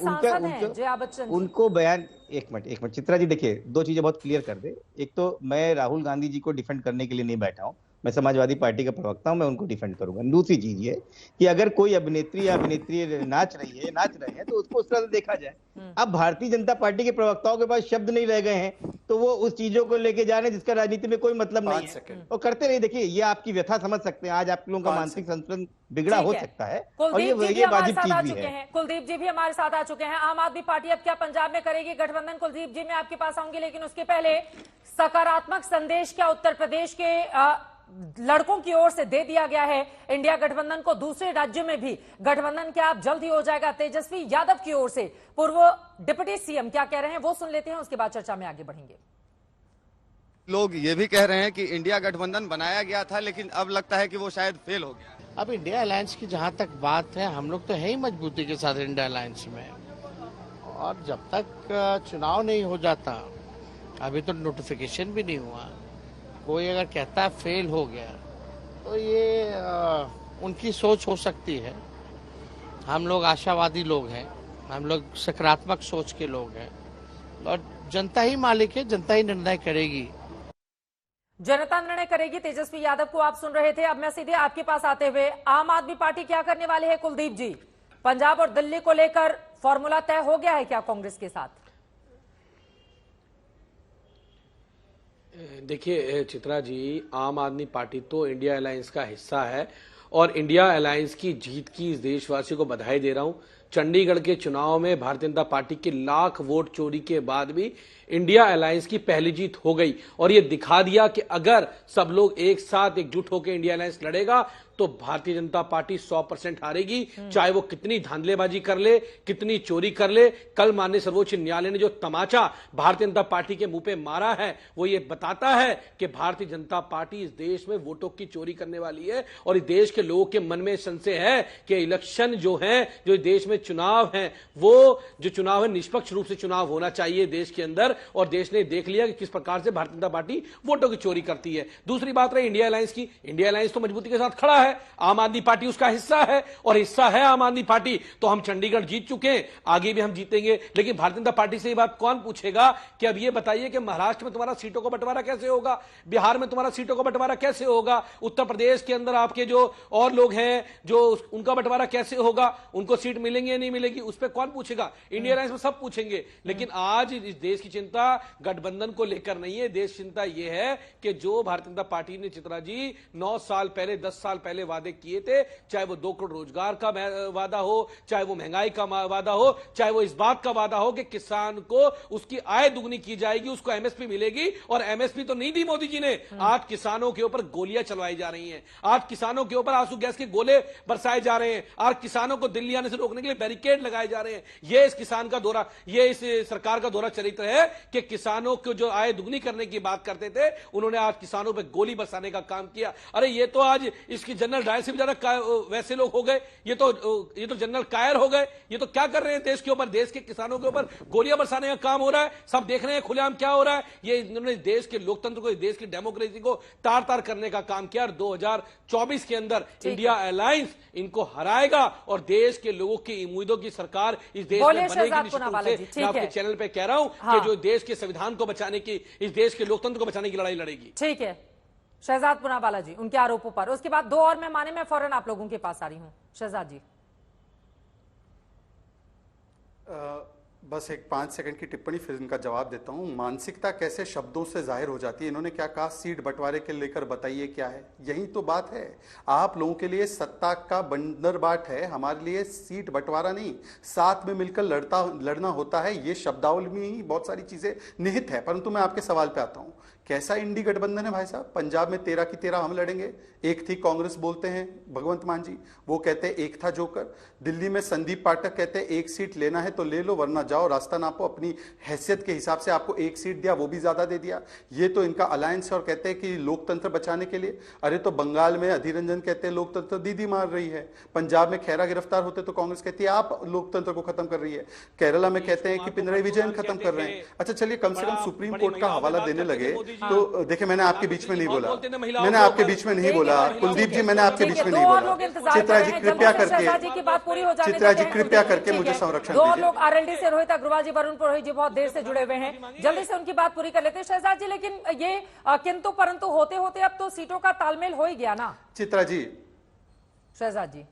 Speaker 9: उनको बयान, एक मिनट चित्रा जी, देखिए 2 चीजें बहुत क्लियर कर दे। एक तो मैं राहुल गांधी जी को डिफेंड करने के लिए नहीं बैठा हूं, मैं समाजवादी पार्टी का प्रवक्ता हूं, मैं उनको डिफेंड करूंगा। दूसरी चीज ये कि अगर कोई अभिनेत्री या अभिनेत्री नाच रहे हैं तो उसको उस तरह से देखा जाए। अब भारतीय जनता पार्टी के प्रवक्ताओं के पास शब्द नहीं रह गए हैं, तो वो उस चीजों को लेके जा रहे हैं जिसका राजनीति में कोई मतलब नहीं है, और करते नहीं। देखिए ये आपकी व्यथा समझ सकते हैं, आज आप लोगों का मानसिक संतुलन बिगड़ा हो सकता है, और ये वाजिब चीज भी है।
Speaker 1: कुलदीप जी भी हमारे साथ आ चुके हैं। आम आदमी पार्टी अब क्या पंजाब में करेगी गठबंधन? कुलदीप जी मैं आपके पास आऊंगी, लेकिन उसके पहले सकारात्मक संदेश क्या उत्तर प्रदेश के लड़कों की ओर से दे दिया गया है इंडिया गठबंधन को? दूसरे राज्यों में भी गठबंधन क्या अब जल्द ही हो जाएगा? तेजस्वी यादव की ओर से पूर्व डिप्टी सीएम क्या कह रहे हैं वो सुन लेते हैं, उसके बाद चर्चा में आगे बढ़ेंगे।
Speaker 11: लोग ये भी कह रहे हैं कि इंडिया गठबंधन बनाया गया था, लेकिन अब लगता है कि वो शायद फेल हो गया।
Speaker 12: अब इंडिया अलायंस की जहां तक बात है, हम लोग तो है ही मजबूती के साथ इंडिया अलायंस में, और जब तक चुनाव नहीं हो जाता, अभी तो नोटिफिकेशन भी नहीं हुआ, कोई अगर कहता है फेल हो गया तो ये उनकी सोच हो सकती है। हम लोग आशावादी लोग हैं, हम लोग सकारात्मक सोच के लोग हैं, और जनता ही मालिक है, जनता ही निर्णय करेगी।
Speaker 1: जनता निर्णय करेगी। तेजस्वी यादव को आप सुन रहे थे। अब मैं सीधे आपके पास आते हुए, आम आदमी पार्टी क्या करने वाले है कुलदीप जी? पंजाब और दिल्ली को लेकर फॉर्मूला तय हो गया है क्या कांग्रेस के साथ?
Speaker 3: देखिए चित्रा जी, आम आदमी पार्टी तो इंडिया अलायंस का हिस्सा है,
Speaker 13: और इंडिया अलायंस की जीत की इस देशवासियों को बधाई दे रहा हूं। चंडीगढ़ के चुनाव में भारतीय जनता पार्टी के लाख वोट चोरी के बाद भी इंडिया अलायंस की पहली जीत हो गई और यह दिखा दिया कि अगर सब लोग एक साथ एकजुट होकर इंडिया अलायंस लड़ेगा तो भारतीय जनता पार्टी 100% हारेगी, चाहे वो कितनी धांधलेबाजी कर ले, कितनी चोरी कर ले। कल माननीय सर्वोच्च न्यायालय ने जो तमाचा भारतीय जनता पार्टी के मुंह पे मारा है वो ये बताता है कि भारतीय जनता पार्टी इस देश में वोटों की चोरी करने वाली है और इस देश के लोगों के मन में संशय है कि इलेक्शन जो है, जो देश में चुनाव है, वो जो चुनाव है निष्पक्ष रूप से चुनाव होना चाहिए देश के अंदर, और देश ने देख लिया कि किस प्रकार से भारतीय जनता पार्टी वोटों की चोरी करती है। दूसरी बात रही इंडिया अलायंस की। इंडिया अलायंस तो मजबूती के साथ खड़ा है, आम आदमी पार्टी उसका हिस्सा है और हिस्सा है आम आदमी पार्टी, तो हम चंडीगढ़ जीत चुके हैं, आगे भी हम जीतेंगे। लेकिन भारतीय जनता पार्टी से ये बात कौन पूछेगा कि अब ये बताइए कि महाराष्ट्र में तुम्हारा सीटों का बंटवारा कैसे होगा, बिहार में तुम्हारा सीटों का बंटवारा कैसे होगा, उत्तर प्रदेश के अंदर आपके जो और लोग हैं जो उनका बंटवारा कैसे होगा, उनको सीट मिलेंगे या नहीं मिलेगी, उस पर कौन पूछेगा? इंडिया अलायंस में सब पूछेंगे। लेकिन आज इस देश की चिंता गठबंधन को लेकर नहीं है, देश चिंता यह है कि जो भारतीय जनता पार्टी ने, चित्रा जी, 9 साल पहले 10 साल पहले वादे किए थे, चाहे वो 2 करोड़ रोजगार का वादा हो, चाहे वो महंगाई का वादा हो, चाहे वो इस बात का वादा हो कि किसान को उसकी आय दुगनी की जाएगी, उसको एमएसपी मिलेगी, और एमएसपी तो नहीं दी मोदी जी ने। आज किसानों के ऊपर गोलियां चलवाई जा रही हैं, आज किसानों के ऊपर आंसू गैस के गोले बरसाए जा रहे हैं, आज किसानों को दिल्ली आने से रोकने के लिए बैरिकेड लगाए जा रहे हैं। यह इस किसान का दौरा, यह इस सरकार का दौरा चरित्र है कि किसानों को जो आय दुगनी करने की बात करते थे, उन्होंने आज किसानों पर गोली बरसाने का काम किया। अरे ये तो आज इसकी जनरल डायर से भी ज्यादा वैसे लोग हो गए, ये तो जनरल कायर हो गए। ये तो क्या कर रहे हैं देश के ऊपर, देश के किसानों के ऊपर गोलियां बरसाने का काम हो रहा है। सब देख रहे हैं खुलेआम क्या हो रहा है। ये इन्होंने देश के लोकतंत्र को, देश की डेमोक्रेसी को तार तार करने का काम किया। और 2024 के अंदर इंडिया अलायंस इनको हराएगा और देश के लोगों की उम्मीदों की सरकार इस देश में बनेगी। मैं आपके चैनल पे कह रहा हूं कि जो देश के संविधान को बचाने की, इस देश के लोकतंत्र को बचाने की लड़ाई लड़ेगी।
Speaker 1: ठीक है शहजाद पूनावाला जी, उनके आरोपों पर। उसके बाद 2 और मेहमाने मैं फौरन आप लोगों के पास आ रही हूं। शहजाद जी,
Speaker 5: बस एक 5 सेकंड की टिप्पणी, फिर इनका जवाब देता हूं। मानसिकता कैसे शब्दों से जाहिर हो जाती है। इन्होंने क्या कहा, सीट बंटवारे के लेकर बताइए क्या है। यही तो बात है। आप लोगों के लिए सत्ता का बंदरबाट है, हमारे लिए सीट बंटवारा नहीं, साथ में मिलकर लड़ना होता है। ये शब्दावली में ही बहुत सारी चीजें निहित है। परंतु मैं आपके सवाल पे आता हूं, कैसा इंडी गठबंधन है भाई साहब? पंजाब में 13 की 13 हम लड़ेंगे। एक थी कांग्रेस बोलते हैं भगवंत मान जी, वो कहते हैं एक था जोकर। दिल्ली में संदीप पाठक कहते हैं एक सीट लेना है तो ले लो, वरना जाओ रास्ता नापो। अपनी हैसियत के हिसाब से आपको एक सीट दिया, वो भी ज्यादा दे दिया। ये तो इनका अलायंस है और कहते हैं कि लोकतंत्र बचाने के लिए। अरे तो बंगाल में अधीर रंजन कहते हैं लोकतंत्र दीदी मार रही है। पंजाब में खैरा गिरफ्तार होते तो कांग्रेस कहती है आप लोकतंत्र को खत्म कर रही है। केरला में कहते हैं कि पिनराई विजयन खत्म कर रहे हैं। अच्छा चलिए, कम से कम सुप्रीम कोर्ट का हवाला देने लगे तो देखिए, मैंने आपके बीच में नहीं बोला, मैंने आपके बीच में नहीं बोला। कुलदीप जी, मैंने आपके बीच में नहीं बोला। चित्रा जी कृपया करके, चित्रा जी कृपया करके मुझे संरक्षण दीजिए।
Speaker 1: 2 लोग आरएलडी से रोहित अग्रवाल जी, वरुण पुरोहित जी बहुत देर से जुड़े हुए हैं, जल्दी से उनकी बात पूरी कर लेते हैं शहजाद जी। लेकिन ये किंतु परंतु होते होते अब तो सीटों का तालमेल हो ही गया ना
Speaker 5: चित्रा जी।
Speaker 1: शहजाद जी,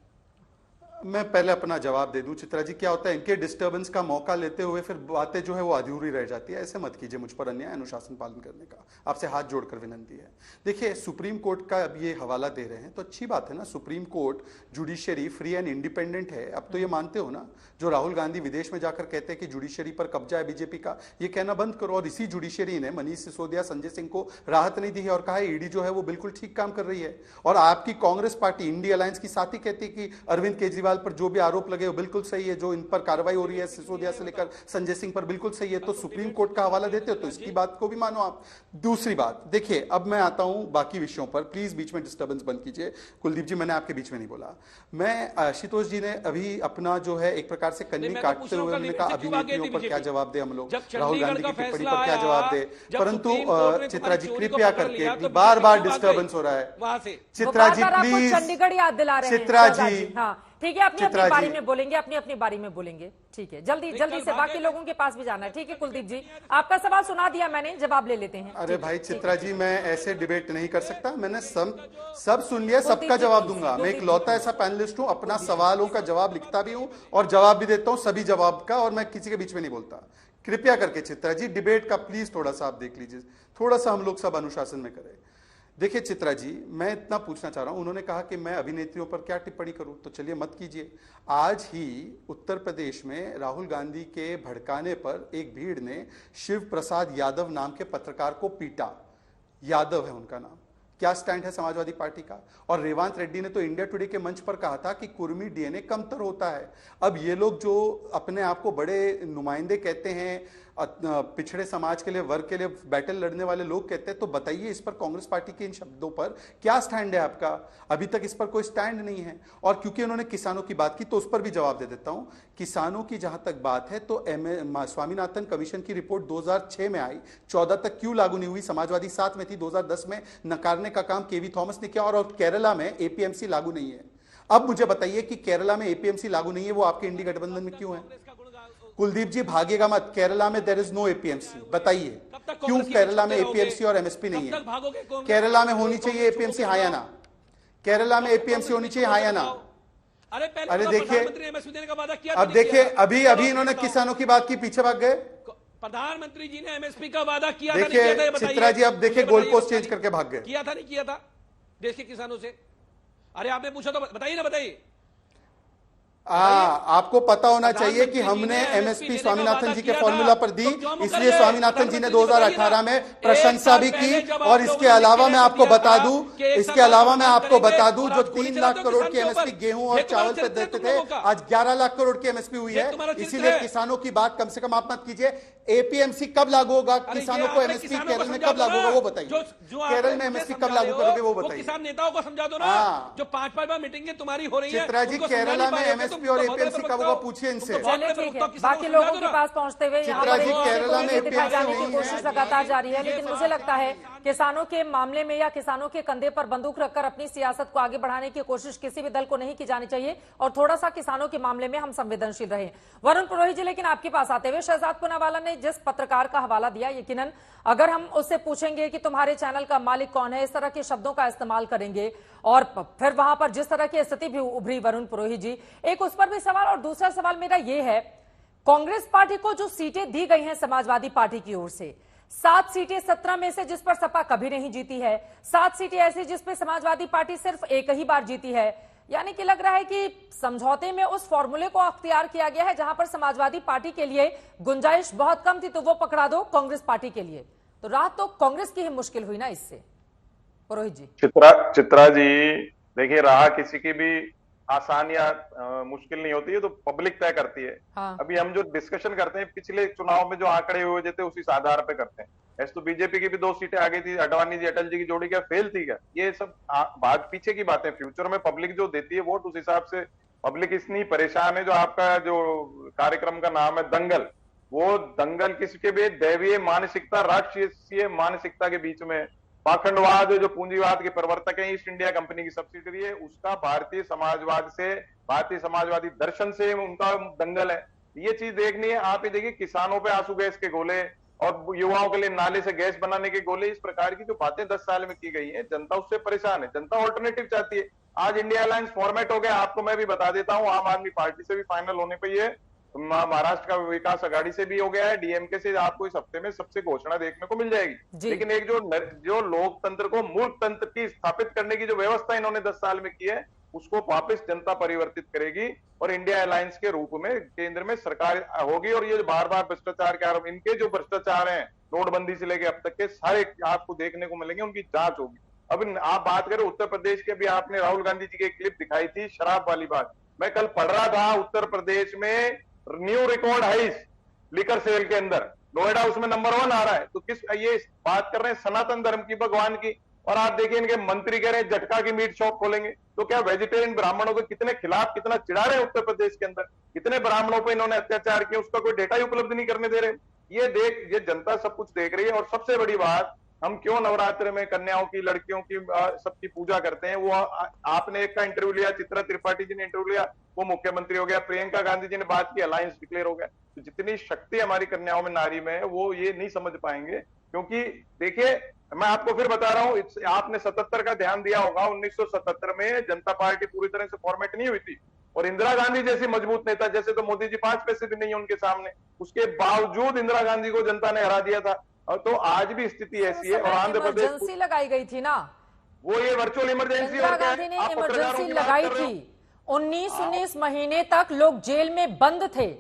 Speaker 5: मैं पहले अपना जवाब दे दूं। चित्रा जी, क्या होता है, इनके डिस्टर्बेंस का मौका लेते हुए फिर बातें जो है वो अधूरी रह जाती है। ऐसे मत कीजिए मुझ पर अन्याय अनुशासन पालन करने का, आपसे हाथ जोड़कर विनंती है। देखिए, सुप्रीम कोर्ट का अब ये हवाला दे रहे हैं तो अच्छी बात है ना। Supreme court judiciary free and independent है। अब तो ये मानते हो ना, जो राहुल गांधी विदेश में जाकर कहते हैं कि जुडिशरी पर कब्जा है बीजेपी का, ये कहना बंद करो। और इसी जुडिशरी ने मनीष सिसोदिया, संजय सिंह को राहत नहीं दी है और कहा है ईडी जो है वो बिल्कुल ठीक काम कर रही है। और आपकी कांग्रेस पार्टी इंडिया अलायंस की साथी कहती है कि अरविंद केजरीवाल पर जो भी आरोप लगे वो बिल्कुल सही है, जो इन पर कार्रवाई हो रही है सिसोदिया से लेकर संजय सिंह पर बिल्कुल सही है। तो सुप्रीम कोर्ट का हवाला देते हो तो इसकी बात को भी मानो आप। दूसरी बात देखिए, अब मैं आता हूं बाकी विषयों पर, प्लीज बीच में डिस्टर्बेंस बंद कीजिए। कुलदीप जी, मैंने आपके बीच में नहीं बोला। मैं आशुतोष जी ने अभी अपना जो है एक प्रकार से कन्नी काटते हुए उन्होंने कहा अभिनेत्रियों पर क्या जवाब दे हम लोग, राहुल गांधी की टिप्पणी पर क्या जवाब दे। परंतु चित्रा जी कृपया करके, बार बार डिस्टर्बेंस हो रहा है। चित्रा जी प्लीज,
Speaker 1: चंडीगढ़ याद दिला रहे हैं
Speaker 5: चित्रा जी।
Speaker 1: हाँ ठीक है, अपनी अपनी बारी में बोलेंगे, अपनी बारी में बोलेंगे। ठीक है, जल्दी से बाकी लोगों के पास भी जाना है। ठीक है कुलदीप जी, आपका सवाल सुना दिया मैंने, जवाब ले लेते हैं।
Speaker 5: अरे भाई चित्रा जी, मैं ऐसे डिबेट नहीं कर सकता। मैंने सब सुन लिया, सबका जवाब दूंगा। मैं एक लौता ऐसा पैनलिस्ट हूं, अपना सवालों का जवाब लिखता भी हूं और जवाब भी देता हूं सभी जवाब का, और मैं किसी के बीच में नहीं बोलता। कृपया करके चित्रा जी, डिबेट का प्लीज थोड़ा सा आप देख लीजिए, थोड़ा सा हम लोग सब अनुशासन में करें। देखिए चित्रा जी, मैं इतना पूछना चाह रहा हूं, उन्होंने कहा कि मैं अभिनेत्रियों पर क्या टिप्पणी करूं, तो चलिए मत कीजिए। आज ही उत्तर प्रदेश में राहुल गांधी के भड़काने पर एक भीड़ ने शिव प्रसाद यादव नाम के पत्रकार को पीटा। यादव है उनका नाम। क्या स्टैंड है समाजवादी पार्टी का? और रेवांत रेड्डी ने तो इंडिया टुडे के मंच पर कहा था कि कुर्मी डीएनए कमतर होता है। अब ये लोग जो अपने आप को बड़े नुमाइंदे कहते हैं, पिछड़े समाज के लिए, वर्ग के लिए बैटल लड़ने वाले लोग कहते हैं, तो बताइए इस पर कांग्रेस पार्टी के इन शब्दों पर क्या स्टैंड है आपका? अभी तक इस पर कोई स्टैंड नहीं है। और क्योंकि उन्होंने किसानों की बात की तो उस पर भी जवाब दे देता हूं। किसानों की जहां तक बात है तो स्वामीनाथन कमीशन की रिपोर्ट 2006 में आई, 14 तक क्यों लागू नहीं हुई? समाजवादी साथ में थी। 2010 में नकारने का काम केवी थॉमस ने किया। और केरला में एपीएमसी लागू नहीं है। अब मुझे बताइए कि केरला में एपीएमसी लागू नहीं है, वो आपके इंडी गठबंधन में क्यों है? कुलदीप जी भागेगा मत, केरला में देयर इज नो एपीएमसी। बताइए क्यों केरला में एपीएमसी और एमएसपी नहीं है? केरला में होनी चाहिए एपीएमसी, हाँ या ना? केरला में एपीएमसी होनी चाहिए, हाँ या ना? अरे देखिए, अब देखिए, अभी इन्होंने किसानों की बात की, पीछे भाग गए।
Speaker 6: प्रधानमंत्री जी ने एमएसपी का वादा किया था,
Speaker 5: देखिए चित्रा जी, अब देखिए गोल पोस्ट चेंज करके भाग गए।
Speaker 6: किया था नहीं किया था देश के किसानों से? अरे आपने पूछा तो बताइए ना, बताइए।
Speaker 5: आपको पता होना चाहिए कि हमने एमएसपी स्वामीनाथन जी के फॉर्मूला पर दी, इसलिए स्वामीनाथन जी ने 2018 में प्रशंसा भी की। और इसके अलावा मैं आपको बता दूं, जो 3 लाख करोड़ की एमएसपी गेहूं और चावल पे देते थे, आज 11 लाख करोड़ की एमएसपी हुई है। इसीलिए किसानों की बात कम से कम आप मत कीजिए। एपीएमसी कब लागू होगा? किसानों को एमएसपी केरल में कब लागू होगा वो बताइए। केरल में एमएसपी कब लागू करोगे वो बताइए।
Speaker 6: किसान नेताओं को समझा दो ना, जो 5-5 बार मीटिंगें तुम्हारी हो रही है।
Speaker 5: चित्रा जी, केरला में एमएसपी और एपीएमसी कब होगा पूछिए इनसे।
Speaker 1: बाकी लोगों के पास पहुंचते हुए यहाँ पर दिखाई जाने की कोशिश लगातार जारी है, लेकिन मुझे लगता है किसानों के मामले में या किसानों के कंधे पर बंदूक रखकर अपनी सियासत को आगे बढ़ाने की कोशिश किसी भी दल को नहीं की जानी चाहिए। और थोड़ा सा किसानों के मामले में हम संवेदनशील रहे। वरुण पुरोहित जी, लेकिन आपके पास आते हुए शहजाद पूनावाला ने जिस पत्रकार का हवाला दिया, यकीनन अगर हम उससे पूछेंगे कि तुम्हारे चैनल का मालिक कौन है, इस तरह के शब्दों का इस्तेमाल करेंगे और फिर वहां पर जिस तरह की स्थिति भी उभरी वरुण पुरोहित जी, एक उस पर भी सवाल। और दूसरा सवाल मेरा यह है, कांग्रेस पार्टी को जो सीटें दी गई हैं समाजवादी पार्टी की ओर से, 7 सीटें 17 में से जिस पर सपा कभी नहीं जीती है, 7 सीटें ऐसी जिस पर समाजवादी पार्टी सिर्फ एक ही बार जीती है। यानी कि लग रहा है कि समझौते में उस फॉर्मूले को अख्तियार किया गया है जहां पर समाजवादी पार्टी के लिए गुंजाइश बहुत कम थी तो वो पकड़ा दो कांग्रेस पार्टी के लिए। तो रात तो कांग्रेस की ही मुश्किल हुई ना इससे। पुरोहित जी।
Speaker 14: चित्रा जी, देखिए रहा किसी की भी आसान या मुश्किल नहीं होती है, तो पब्लिक तय करती है। हाँ। अभी हम जो डिस्कशन करते हैं पिछले चुनाव में जो आंकड़े हुए थे उसी आधार पे करते हैं। ऐसे तो बीजेपी की भी 2 सीटें आ गई थी, अडवाणी जी अटल जी की जोड़ी क्या फेल थी क्या? ये सब बात पीछे की बातें। फ्यूचर में पब्लिक जो देती है वोट, उस हिसाब से पब्लिक इतनी परेशान है। जो आपका जो कार्यक्रम का नाम है दंगल, वो दंगल किसके भी दैवीय मानसिकता, राष्ट्रीय मानसिकता के बीच में पाखंडवाद, जो पूंजीवाद के प्रवर्तक है, ईस्ट इंडिया कंपनी की सब्सिडरी है, उसका भारतीय समाजवाद से, भारतीय समाजवादी दर्शन से उनका दंगल है। ये चीज देखनी है। आप ये देखिए, किसानों पे आंसू गैस के गोले और युवाओं के लिए नाले से गैस बनाने के गोले, इस प्रकार की जो बातें 10 साल में की गई है, जनता उससे परेशान है। जनता ऑल्टरनेटिव चाहती है। आज इंडिया अलायंस फॉर्मेट हो गया। आपको मैं भी बता देता हूं, आम आदमी पार्टी से भी फाइनल होने पर है, महाराष्ट्र का विकास अघाड़ी से भी हो गया है, डीएमके से आपको इस हफ्ते में सबसे घोषणा देखने को मिल जाएगी। लेकिन एक जो लोकतंत्र को मूर्ख तंत्र की स्थापित करने की जो व्यवस्था इन्होंने 10 साल में की है, उसको वापस जनता परिवर्तित करेगी और इंडिया अलायंस के रूप में केंद्र में सरकार होगी। और ये बार बार भ्रष्टाचार के आरोप, इनके जो भ्रष्टाचार हैं नोटबंदी से लेकर अब तक के सारे आपको देखने को मिलेंगे, उनकी जांच होगी। अब आप बात करें उत्तर प्रदेश के, भी आपने राहुल गांधी जी की एक क्लिप दिखाई थी शराब वाली बात। मैं कल पढ़ रहा था, उत्तर प्रदेश में न्यू रिकॉर्ड हाइस लिकर सेल के अंदर, नोएडा उसमें नंबर 1 आ रहा है। तो किस ये बात कर रहे हैं सनातन धर्म की, भगवान की। और आप देखिए इनके मंत्री कह रहे हैं झटका की मीट शॉप खोलेंगे। तो क्या वेजिटेरियन ब्राह्मणों के कितने खिलाफ कितना चिढ़ा रहे हैं उत्तर प्रदेश के अंदर, कितने ब्राह्मणों पर इन्होंने अत्याचार किया, उसका कोई डेटा ही उपलब्ध नहीं करने दे रहे। ये जनता सब कुछ देख रही है। और सबसे बड़ी बात, हम क्यों नवरात्र में कन्याओं की, लड़कियों की, सबकी पूजा करते हैं? वो आपने एक का इंटरव्यू लिया, चित्रा त्रिपाठी जी ने इंटरव्यू लिया, वो मुख्यमंत्री हो गया। प्रियंका गांधी जी ने बात की, अलायंस डिक्लेयर हो गया। तो जितनी शक्ति हमारी कन्याओं में, नारी में है, वो ये नहीं समझ पाएंगे। क्योंकि देखिए, मैं आपको फिर बता रहा हूं, आपने 77 का ध्यान दिया होगा। 1977 में जनता पार्टी पूरी तरह से फॉर्मेट नहीं हुई थी, और इंदिरा गांधी जैसी मजबूत नेता, जैसे तो मोदी जी 5 पैसे भी नहीं है उनके सामने, उसके बावजूद इंदिरा गांधी को जनता ने हरा दिया था। तो आज भी स्थिति ऐसी है। और आंध्र प्रदेश
Speaker 1: इमरजेंसी लगाई गई थी ना,
Speaker 14: वो ये वर्चुअल इमरजेंसी
Speaker 1: इंदिरा गांधी ने इमरजेंसी लगाई थी। 19 महीने तक लोग जेल में बंद थे।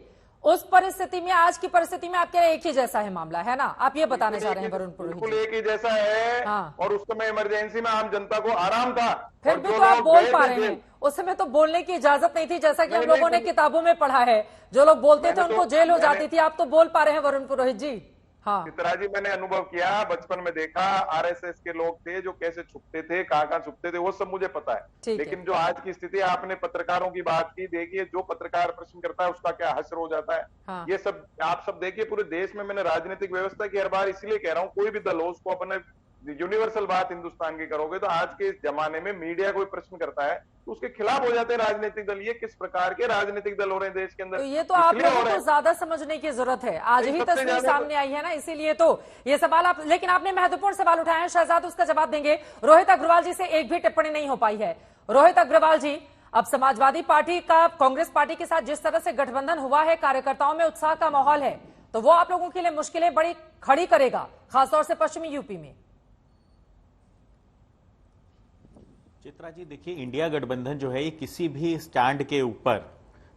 Speaker 1: उस परिस्थिति में आज की परिस्थिति में आपके एक ही जैसा है मामला, है ना? आप ये बताने जा रहे हैं वरुण पुरोहित?
Speaker 14: बिल्कुल एक ही जैसा है। हाँ। और उस समय इमरजेंसी में आम जनता को आराम था,
Speaker 1: फिर भी तो आप बोल पा रहे हैं। उस समय तो बोलने की इजाजत नहीं थी, जैसा कि हम लोगों ने किताबों में पढ़ा है। जो लोग बोलते थे उनको जेल हो जाती थी। आप तो बोल पा रहे हैं वरुण पुरोहित जी। हाँ
Speaker 14: चित्रा जी, मैंने अनुभव किया, बचपन में देखा, आरएसएस के लोग थे जो कैसे छुपते थे, कहाँ छुपते थे, वो सब मुझे पता है। लेकिन जो आज की स्थिति, आपने पत्रकारों की बात की, देखिए जो पत्रकार प्रश्न करता है उसका क्या हश्र हो जाता है। हाँ। ये सब आप सब देखिए पूरे देश में। मैंने राजनीतिक व्यवस्था की हर बार इसलिए कह रहा हूँ, कोई भी दल हो उसको अपने यूनिवर्सल बात हिंदुस्तान की करोगे तो आज के इस जमाने में मीडिया कोई प्रश्न करता है तो उसके खिलाफ हो जाते हैं राजनीतिक दल। ये किस प्रकार के राजनीतिक दल हो रहे हैं देश के अंदर?
Speaker 1: तो ये तो आप लोगों को ज्यादा समझने की जरूरत है। आज ही तस्वीर सामने आई है ना, इसीलिए तो ये सवाल आप, लेकिन आपने महत्वपूर्ण सवाल उठाया है। शहजाद उसका जवाब देंगे। रोहित अग्रवाल जी से एक भी टिप्पणी नहीं हो पाई है। रोहित अग्रवाल जी, अब समाजवादी पार्टी का कांग्रेस पार्टी के साथ जिस तरह से गठबंधन हुआ है, कार्यकर्ताओं में उत्साह का माहौल है, तो वो आप लोगों के लिए मुश्किलें बड़ी खड़ी करेगा, खासतौर से पश्चिमी यूपी में।
Speaker 15: चित्रा जी देखिए, इंडिया गठबंधन जो है ये किसी भी स्टैंड के ऊपर,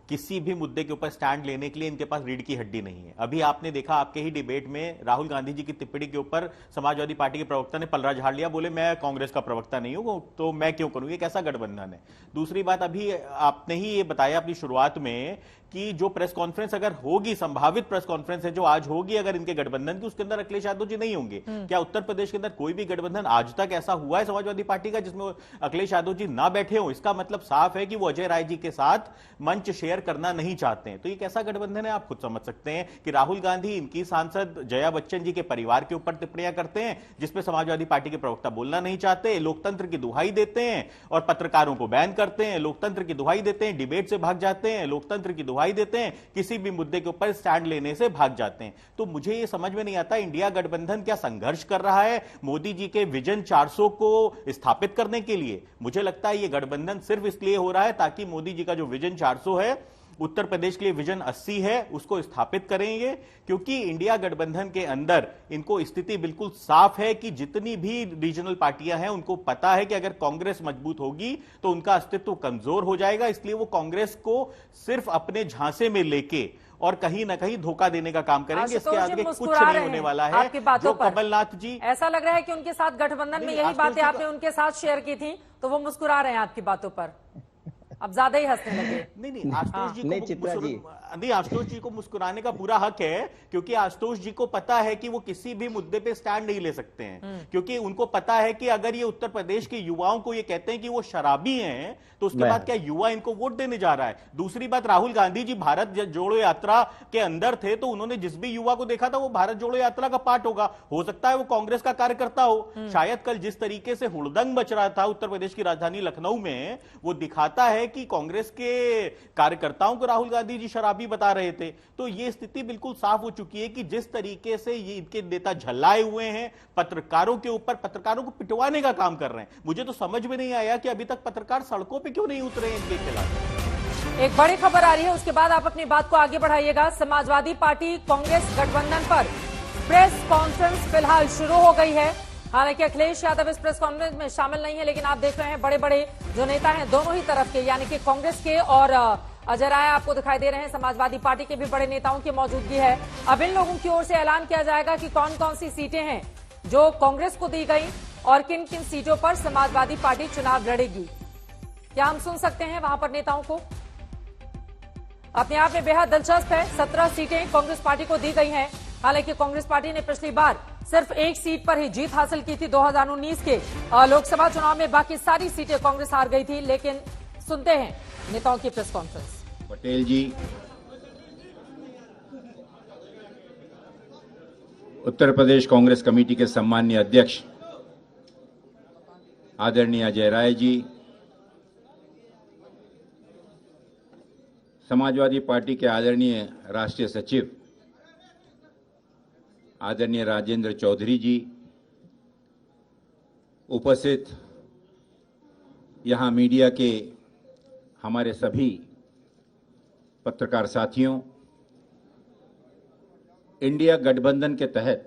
Speaker 15: किसी भी मुद्दे के ऊपर स्टैंड लेने के लिए इनके पास रीढ़ की हड्डी नहीं है। अभी आपने देखा आपके ही डिबेट में राहुल गांधी जी की टिप्पणी के ऊपर समाजवादी पार्टी के प्रवक्ता ने पलड़ा झाड़ लिया, बोले मैं कांग्रेस का प्रवक्ता नहीं हूं तो मैं क्यों करूं, ये कैसा गठबंधन है। दूसरी बात, अभी आपने ही ये बताया अपनी शुरुआत में कि जो प्रेस कॉन्फ्रेंस अगर होगी, संभावित प्रेस कॉन्फ्रेंस है जो आज होगी अगर इनके गठबंधन की, उसके अंदर अखिलेश यादव जी नहीं होंगे। क्या उत्तर प्रदेश के अंदर कोई भी गठबंधन आज तक ऐसा हुआ है समाजवादी पार्टी का जिसमें अखिलेश यादव जी ना बैठे हो? इसका मतलब साफ है कि वो अजय राय जी के साथ मंच शेयर करना नहीं चाहते हैं। तो ये कैसा गठबंधन है आप खुद समझ सकते हैं कि राहुल गांधी इनकी सांसद जया बच्चन जी के परिवार के ऊपर टिप्पणियां करते हैं जिसपे समाजवादी पार्टी के प्रवक्ता बोलना नहीं चाहते, लोकतंत्र की दुहाई देते हैं और पत्रकारों को बैन करते हैं, लोकतंत्र की दुहाई देते हैं, डिबेट से भाग जाते हैं, लोकतंत्र की दुहाई देते हैं, किसी भी मुद्दे के ऊपर स्टैंड लेने से भाग जाते हैं। तो मुझे यह समझ में नहीं आता इंडिया गठबंधन क्या संघर्ष कर रहा है मोदी जी के विजन 400 को स्थापित करने के लिए? मुझे लगता है यह गठबंधन सिर्फ इसलिए हो रहा है ताकि मोदी जी का जो विजन 400 है, उत्तर प्रदेश के लिए विजन 80 है, उसको स्थापित करेंगे। क्योंकि इंडिया गठबंधन के अंदर इनको स्थिति बिल्कुल साफ है कि जितनी भी रीजनल पार्टियां हैं उनको पता है कि अगर कांग्रेस मजबूत होगी तो उनका अस्तित्व कमजोर हो जाएगा, इसलिए वो कांग्रेस को सिर्फ अपने झांसे में लेके और कहीं ना कहीं धोखा देने का काम करेंगे। इसके आगे कुछ नहीं होने वाला है।
Speaker 1: आपकी बातों
Speaker 15: जो कमलनाथ जी,
Speaker 1: ऐसा लग रहा है कि उनके साथ गठबंधन में यही बातें आपने उनके साथ शेयर की थी तो वो मुस्कुरा रहे हैं आपकी बातों पर, अब ज्यादा ही हंसने लगे।
Speaker 15: नहीं आशुतोष जी नहीं, आशुतोष जी को मुस्कुराने का पूरा हक है क्योंकि आशुतोष जी को पता है कि वो किसी भी मुद्दे पे स्टैंड नहीं ले सकते हैं, क्योंकि उनको पता है कि अगर ये उत्तर प्रदेश के युवाओं को ये कहते हैं कि वो शराबी हैं तो उसके बाद क्या युवा इनको वोट देने जा रहा है? दूसरी बात, राहुल गांधी जी भारत जोड़ो यात्रा के अंदर थे तो उन्होंने जिस भी युवा को देखा था वो भारत जोड़ो यात्रा का पार्ट होगा, हो सकता है वो कांग्रेस का कार्यकर्ता हो। शायद कल जिस तरीके से हुड़दंग मच रहा था उत्तर प्रदेश की राजधानी लखनऊ में, वो दिखाता है कि कांग्रेस के कार्यकर्ताओं को राहुल गांधी जी शराबी बता रहे थे। तो ये स्थिति बिल्कुल साफ हो चुकी है कि जिस तरीके से ये इनके नेता झल्लाए हुए हैं, पत्रकारों के ऊपर, पत्रकारों को पिटवाने का काम कर रहे हैं। मुझे तो समझ में नहीं आया कि अभी तक पत्रकार सड़कों पे क्यों नहीं उतरे हैं इनके खिलाफ।
Speaker 1: एक बड़ी खबर आ रही है, उसके बाद आप अपनी बात को आगे बढ़ाइएगा। समाजवादी पार्टी कांग्रेस गठबंधन पर प्रेस कॉन्फ्रेंस फिलहाल शुरू हो गई है। हालांकि अखिलेश यादव इस प्रेस कॉन्फ्रेंस में शामिल नहीं है, लेकिन आप देख रहे हैं बड़े बड़े जो नेता हैं दोनों ही तरफ के, यानी कि कांग्रेस के और अजय राय आपको दिखाई दे रहे हैं, समाजवादी पार्टी के भी बड़े नेताओं की मौजूदगी है। अब इन लोगों की ओर से ऐलान किया जाएगा कि कौन कौन सी सीटें हैं जो कांग्रेस को दी गई और किन किन सीटों पर समाजवादी पार्टी चुनाव लड़ेगी। क्या हम सुन सकते हैं वहां पर नेताओं को? अपने आप में बेहद दिलचस्प है। 17 सीटें कांग्रेस पार्टी को दी गई हैं। हालांकि कांग्रेस पार्टी ने पिछली बार सिर्फ एक सीट पर ही जीत हासिल की थी 2019 के लोकसभा चुनाव में, बाकी सारी सीटें कांग्रेस हार गई थी। लेकिन सुनते हैं नेताओं की प्रेस कॉन्फ्रेंस।
Speaker 16: पटेल जी, उत्तर प्रदेश कांग्रेस कमेटी के सम्माननीय अध्यक्ष आदरणीय अजय राय जी, समाजवादी पार्टी के आदरणीय राष्ट्रीय सचिव आदरणीय राजेंद्र चौधरी जी, उपस्थित यहाँ मीडिया के हमारे सभी पत्रकार साथियों, इंडिया गठबंधन के तहत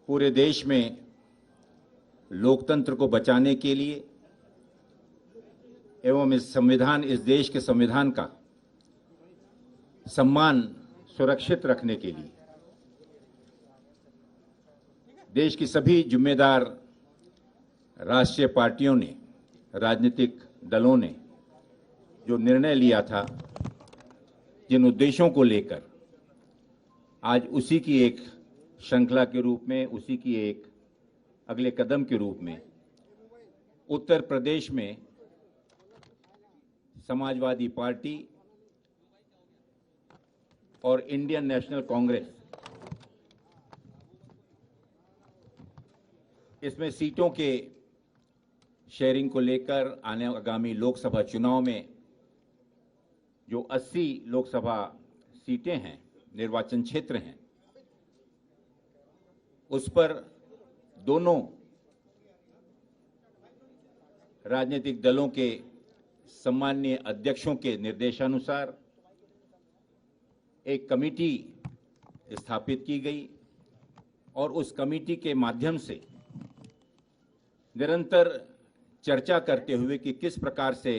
Speaker 16: पूरे देश में लोकतंत्र को बचाने के लिए एवं इस देश के संविधान का सम्मान सुरक्षित रखने के लिए देश की सभी जिम्मेदार राष्ट्रीय पार्टियों ने, राजनीतिक दलों ने जो निर्णय लिया था, जिन उद्देश्यों को लेकर आज उसी की एक श्रृंखला के रूप में, उसी की एक अगले कदम के रूप में उत्तर प्रदेश में समाजवादी पार्टी और इंडियन नेशनल कांग्रेस इसमें सीटों के शेयरिंग को लेकर आगामी लोकसभा चुनाव में जो 80 लोकसभा सीटें हैं, निर्वाचन क्षेत्र हैं, उस पर दोनों राजनीतिक दलों के सम्माननीय अध्यक्षों के निर्देशानुसार एक कमेटी स्थापित की गई और उस कमेटी के माध्यम से निरंतर चर्चा करते हुए कि किस प्रकार से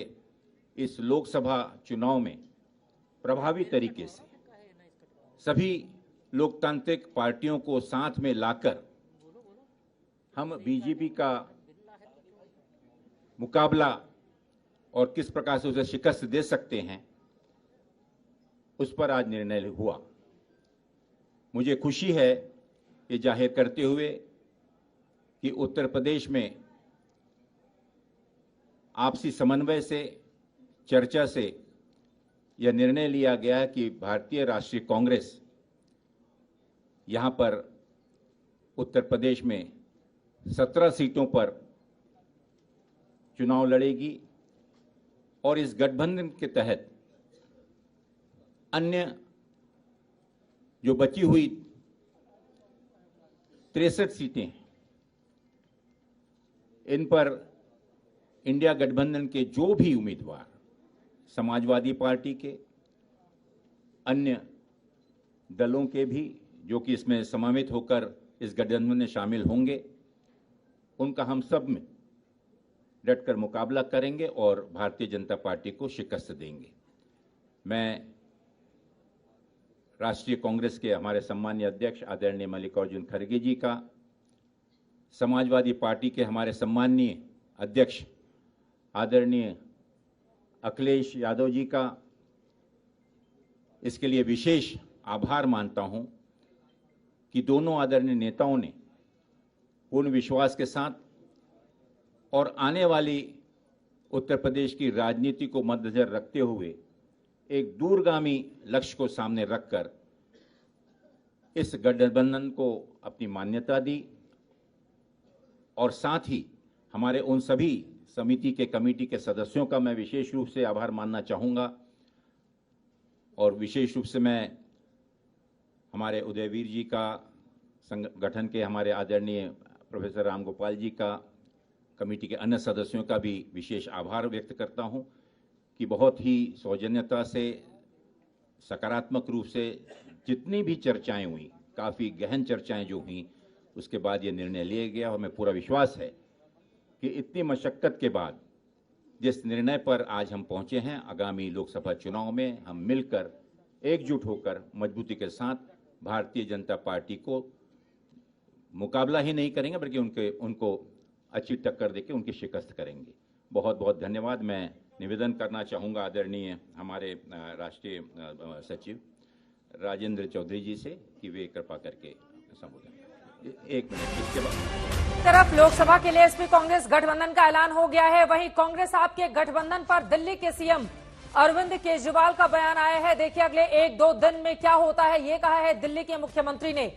Speaker 16: इस लोकसभा चुनाव में प्रभावी तरीके से सभी लोकतांत्रिक पार्टियों को साथ में लाकर हम बीजेपी का मुकाबला और किस प्रकार से उसे शिकस्त दे सकते हैं, उस पर आज निर्णय हुआ। मुझे खुशी है ये जाहिर करते हुए कि उत्तर प्रदेश में आपसी समन्वय से, चर्चा से यह निर्णय लिया गया कि भारतीय राष्ट्रीय कांग्रेस यहां पर उत्तर प्रदेश में 17 सीटों पर चुनाव लड़ेगी और इस गठबंधन के तहत अन्य जो बची हुई 63 सीटें हैं, इन पर इंडिया गठबंधन के जो भी उम्मीदवार समाजवादी पार्टी के, अन्य दलों के भी जो कि इसमें समावित होकर इस गठबंधन में शामिल होंगे, उनका हम सब में डटकर मुकाबला करेंगे और भारतीय जनता पार्टी को शिकस्त देंगे। मैं राष्ट्रीय कांग्रेस के हमारे सम्मानीय अध्यक्ष आदरणीय मल्लिकार्जुन खड़गे जी का, समाजवादी पार्टी के हमारे सम्मानीय अध्यक्ष आदरणीय अखिलेश यादव जी का इसके लिए विशेष आभार मानता हूं कि दोनों आदरणीय नेताओं ने पूर्ण विश्वास के साथ और आने वाली उत्तर प्रदेश की राजनीति को मद्देनजर रखते हुए एक दूरगामी लक्ष्य को सामने रखकर इस गठबंधन को अपनी मान्यता दी और साथ ही हमारे उन सभी समिति के कमेटी के सदस्यों का मैं विशेष रूप से आभार मानना चाहूँगा और विशेष रूप से मैं हमारे उदयवीर जी का, संगठन के हमारे आदरणीय प्रोफेसर राम गोपाल जी का, कमेटी के अन्य सदस्यों का भी विशेष आभार व्यक्त करता हूं कि बहुत ही सौजन्यता से, सकारात्मक रूप से जितनी भी चर्चाएं हुई, काफ़ी गहन चर्चाएं जो हुई, उसके बाद ये निर्णय लिया गया और हमें पूरा विश्वास है कि इतनी मशक्कत के बाद जिस निर्णय पर आज हम पहुंचे हैं, आगामी लोकसभा चुनाव में हम मिलकर एकजुट होकर मजबूती के साथ भारतीय जनता पार्टी को मुकाबला ही नहीं करेंगे बल्कि उनको अच्छी टक्कर देके उनकी शिकस्त करेंगे। बहुत बहुत धन्यवाद। मैं निवेदन करना चाहूँगा आदरणीय हमारे राष्ट्रीय सचिव राजेंद्र चौधरी जी से कि वे कृपा करके संबोधन। एक मिनट, इसके बाद
Speaker 1: तरफ लोकसभा के लिए एसपी कांग्रेस गठबंधन का ऐलान हो गया है, वहीं कांग्रेस आपके गठबंधन पर दिल्ली के सीएम अरविंद केजरीवाल का बयान आया है। देखिए अगले 1-2 दिन में क्या होता है, ये कहा है दिल्ली के मुख्यमंत्री ने।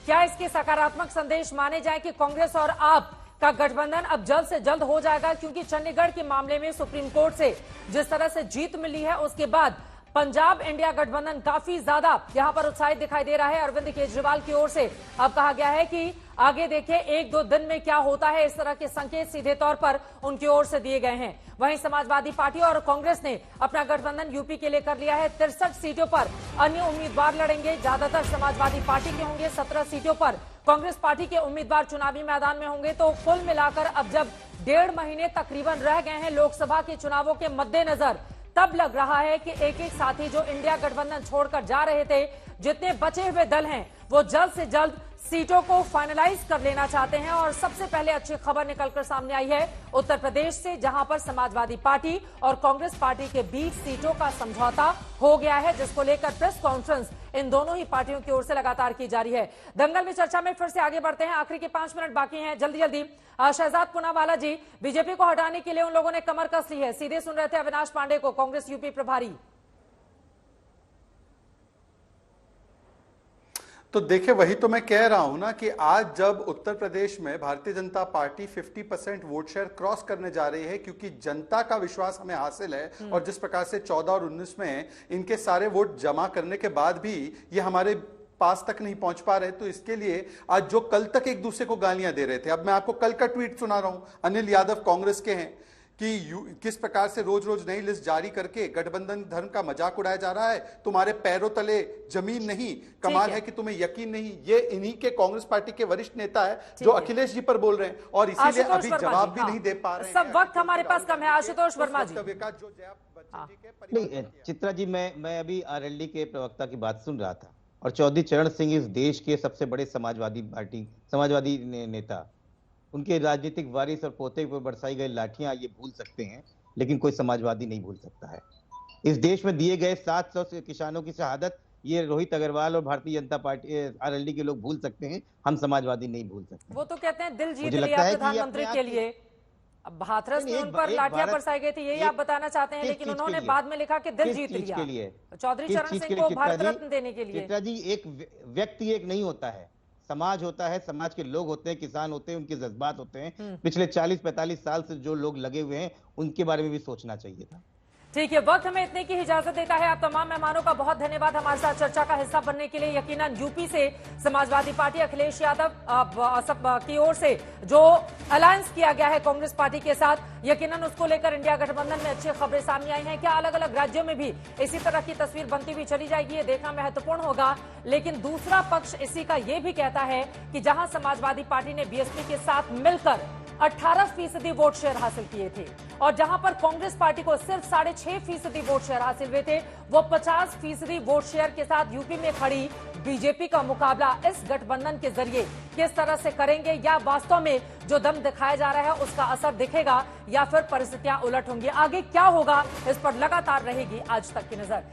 Speaker 1: क्या इसके सकारात्मक संदेश माने जाए कि कांग्रेस और आप का गठबंधन अब जल्द से जल्द हो जाएगा, क्योंकि चंडीगढ़ के मामले में सुप्रीम कोर्ट से जिस तरह से जीत मिली है उसके बाद पंजाब इंडिया गठबंधन काफी ज्यादा यहां पर उत्साहित दिखाई दे रहा है अरविंद केजरीवाल की ओर से। अब कहा गया है कि आगे देखिए 1-2 दिन में क्या होता है, इस तरह के संकेत सीधे तौर पर उनकी ओर से दिए गए हैं। वहीं समाजवादी पार्टी और कांग्रेस ने अपना गठबंधन यूपी के लिए कर लिया है। 63 सीटों पर अन्य उम्मीदवार लड़ेंगे, ज्यादातर समाजवादी पार्टी के होंगे। 17 सीटों पर कांग्रेस पार्टी के उम्मीदवार चुनावी मैदान में होंगे। तो कुल मिलाकर अब जब 1.5 महीने तकरीबन रह गए हैं लोकसभा के चुनावों के मद्देनजर, तब लग रहा है कि एक एक साथी जो इंडिया गठबंधन छोड़कर जा रहे थे, जितने बचे हुए दल हैं वो जल्द से जल्द सीटों को फाइनलाइज कर लेना चाहते हैं। और सबसे पहले अच्छी खबर निकलकर सामने आई है उत्तर प्रदेश से, जहां पर समाजवादी पार्टी और कांग्रेस पार्टी के बीच सीटों का समझौता हो गया है, जिसको लेकर प्रेस कॉन्फ्रेंस इन दोनों ही पार्टियों की ओर से लगातार की जा रही है। दंगल में चर्चा में फिर से आगे बढ़ते हैं, आखिरी के 5 मिनट बाकी हैं, जल्दी जल्दी। शहजाद पूनावाला जी, बीजेपी को हटाने के लिए उन लोगों ने कमर कस ली है, सीधे सुन रहे थे अविनाश पांडे को, कांग्रेस यूपी प्रभारी।
Speaker 5: तो देखिए, वही तो मैं कह रहा हूं ना कि आज जब उत्तर प्रदेश में Bharatiya Janata party 50% vote share cross करने जा रही है, क्योंकि जनता का विश्वास हमें हासिल है, और जिस प्रकार से 14 और 19 में इनके सारे वोट जमा करने के बाद भी ये हमारे पास तक नहीं पहुंच पा रहे, तो इसके लिए आज जो कल तक एक दूसरे को गालियां दे रहे थे, अब मैं आपको कल का ट्वीट सुना रहा हूं, अनिल यादव कांग्रेस के हैं, कि किस प्रकार से रोज रोज नई लिस्ट जारी करके गठबंधन धर्म का मजाक उड़ाया जा रहा है, तुम्हारे पैरों तले जमीन नहीं, कमाल है कि तुम्हें यकीन नहीं। ये इन्हीं के कांग्रेस पार्टी के वरिष्ठ नेता है जो अखिलेश जी पर बोल रहे हैं, और इसीलिए अभी जवाब भी नहीं दे पा रहे हैं।
Speaker 1: सब वक्त हमारे पास कम है। आशुतोष वर्मा जी,
Speaker 9: नहीं चित्रा जी, मैं अभी आरएलडी के प्रवक्ता की बात सुन रहा था, और चौधरी चरण सिंह इस देश के सबसे बड़े समाजवादी नेता, उनके राजनीतिक वारिस और पोते पर बरसाई गई लाठियां ये भूल सकते हैं, लेकिन कोई समाजवादी नहीं भूल सकता है। इस देश में दिए गए 700 किसानों की शहादत ये रोहित अग्रवाल और भारतीय जनता पार्टी आरएलडी के लोग भूल सकते हैं, हम समाजवादी नहीं भूल सकते।
Speaker 1: वो तो कहते हैं दिल जीत लिया प्रधानमंत्री के लिए। अब हाथरस में उन पर लाठियां बरसाई गई थी, यही आप बताना चाहते हैं, लेकिन उन्होंने बाद में लिखा कि दिल जीत लिया। चौधरी चरण सिंह को भारत रत्न देने के लिए।
Speaker 9: चित्रा जी, एक व्यक्ति एक नहीं होता है, समाज होता है, समाज के लोग होते हैं, किसान होते हैं, उनके जज्बात होते हैं। पिछले 40-45 साल से जो लोग लगे हुए हैं, उनके बारे में भी सोचना चाहिए था।
Speaker 1: ठीक है, वक्त हमें इतने की इजाजत देता है। आप तमाम मेहमानों का बहुत धन्यवाद हमारे साथ चर्चा का हिस्सा बनने के लिए। यकीनन यूपी से समाजवादी पार्टी अखिलेश यादव की ओर से जो अलायंस किया गया है कांग्रेस पार्टी के साथ, यकीनन उसको लेकर इंडिया गठबंधन में अच्छी खबरें सामने आई हैं। क्या अलग अलग राज्यों में भी इसी तरह की तस्वीर बनती हुई चली जाएगी, ये देखना महत्वपूर्ण होगा। लेकिन दूसरा पक्ष इसी का ये भी कहता है कि जहां समाजवादी पार्टी ने बीएसपी के साथ मिलकर 18% वोट शेयर हासिल किए थे, और जहां पर कांग्रेस पार्टी को सिर्फ 6.5% वोट शेयर हासिल हुए थे, वो 50% वोट शेयर के साथ यूपी में खड़ी बीजेपी का मुकाबला इस गठबंधन के जरिए किस तरह से करेंगे, या वास्तव में जो दम दिखाया जा रहा है उसका असर दिखेगा, या फिर परिस्थितियां उलट होंगी। आगे क्या होगा, इस पर लगातार रहेगी आज तक की नजर।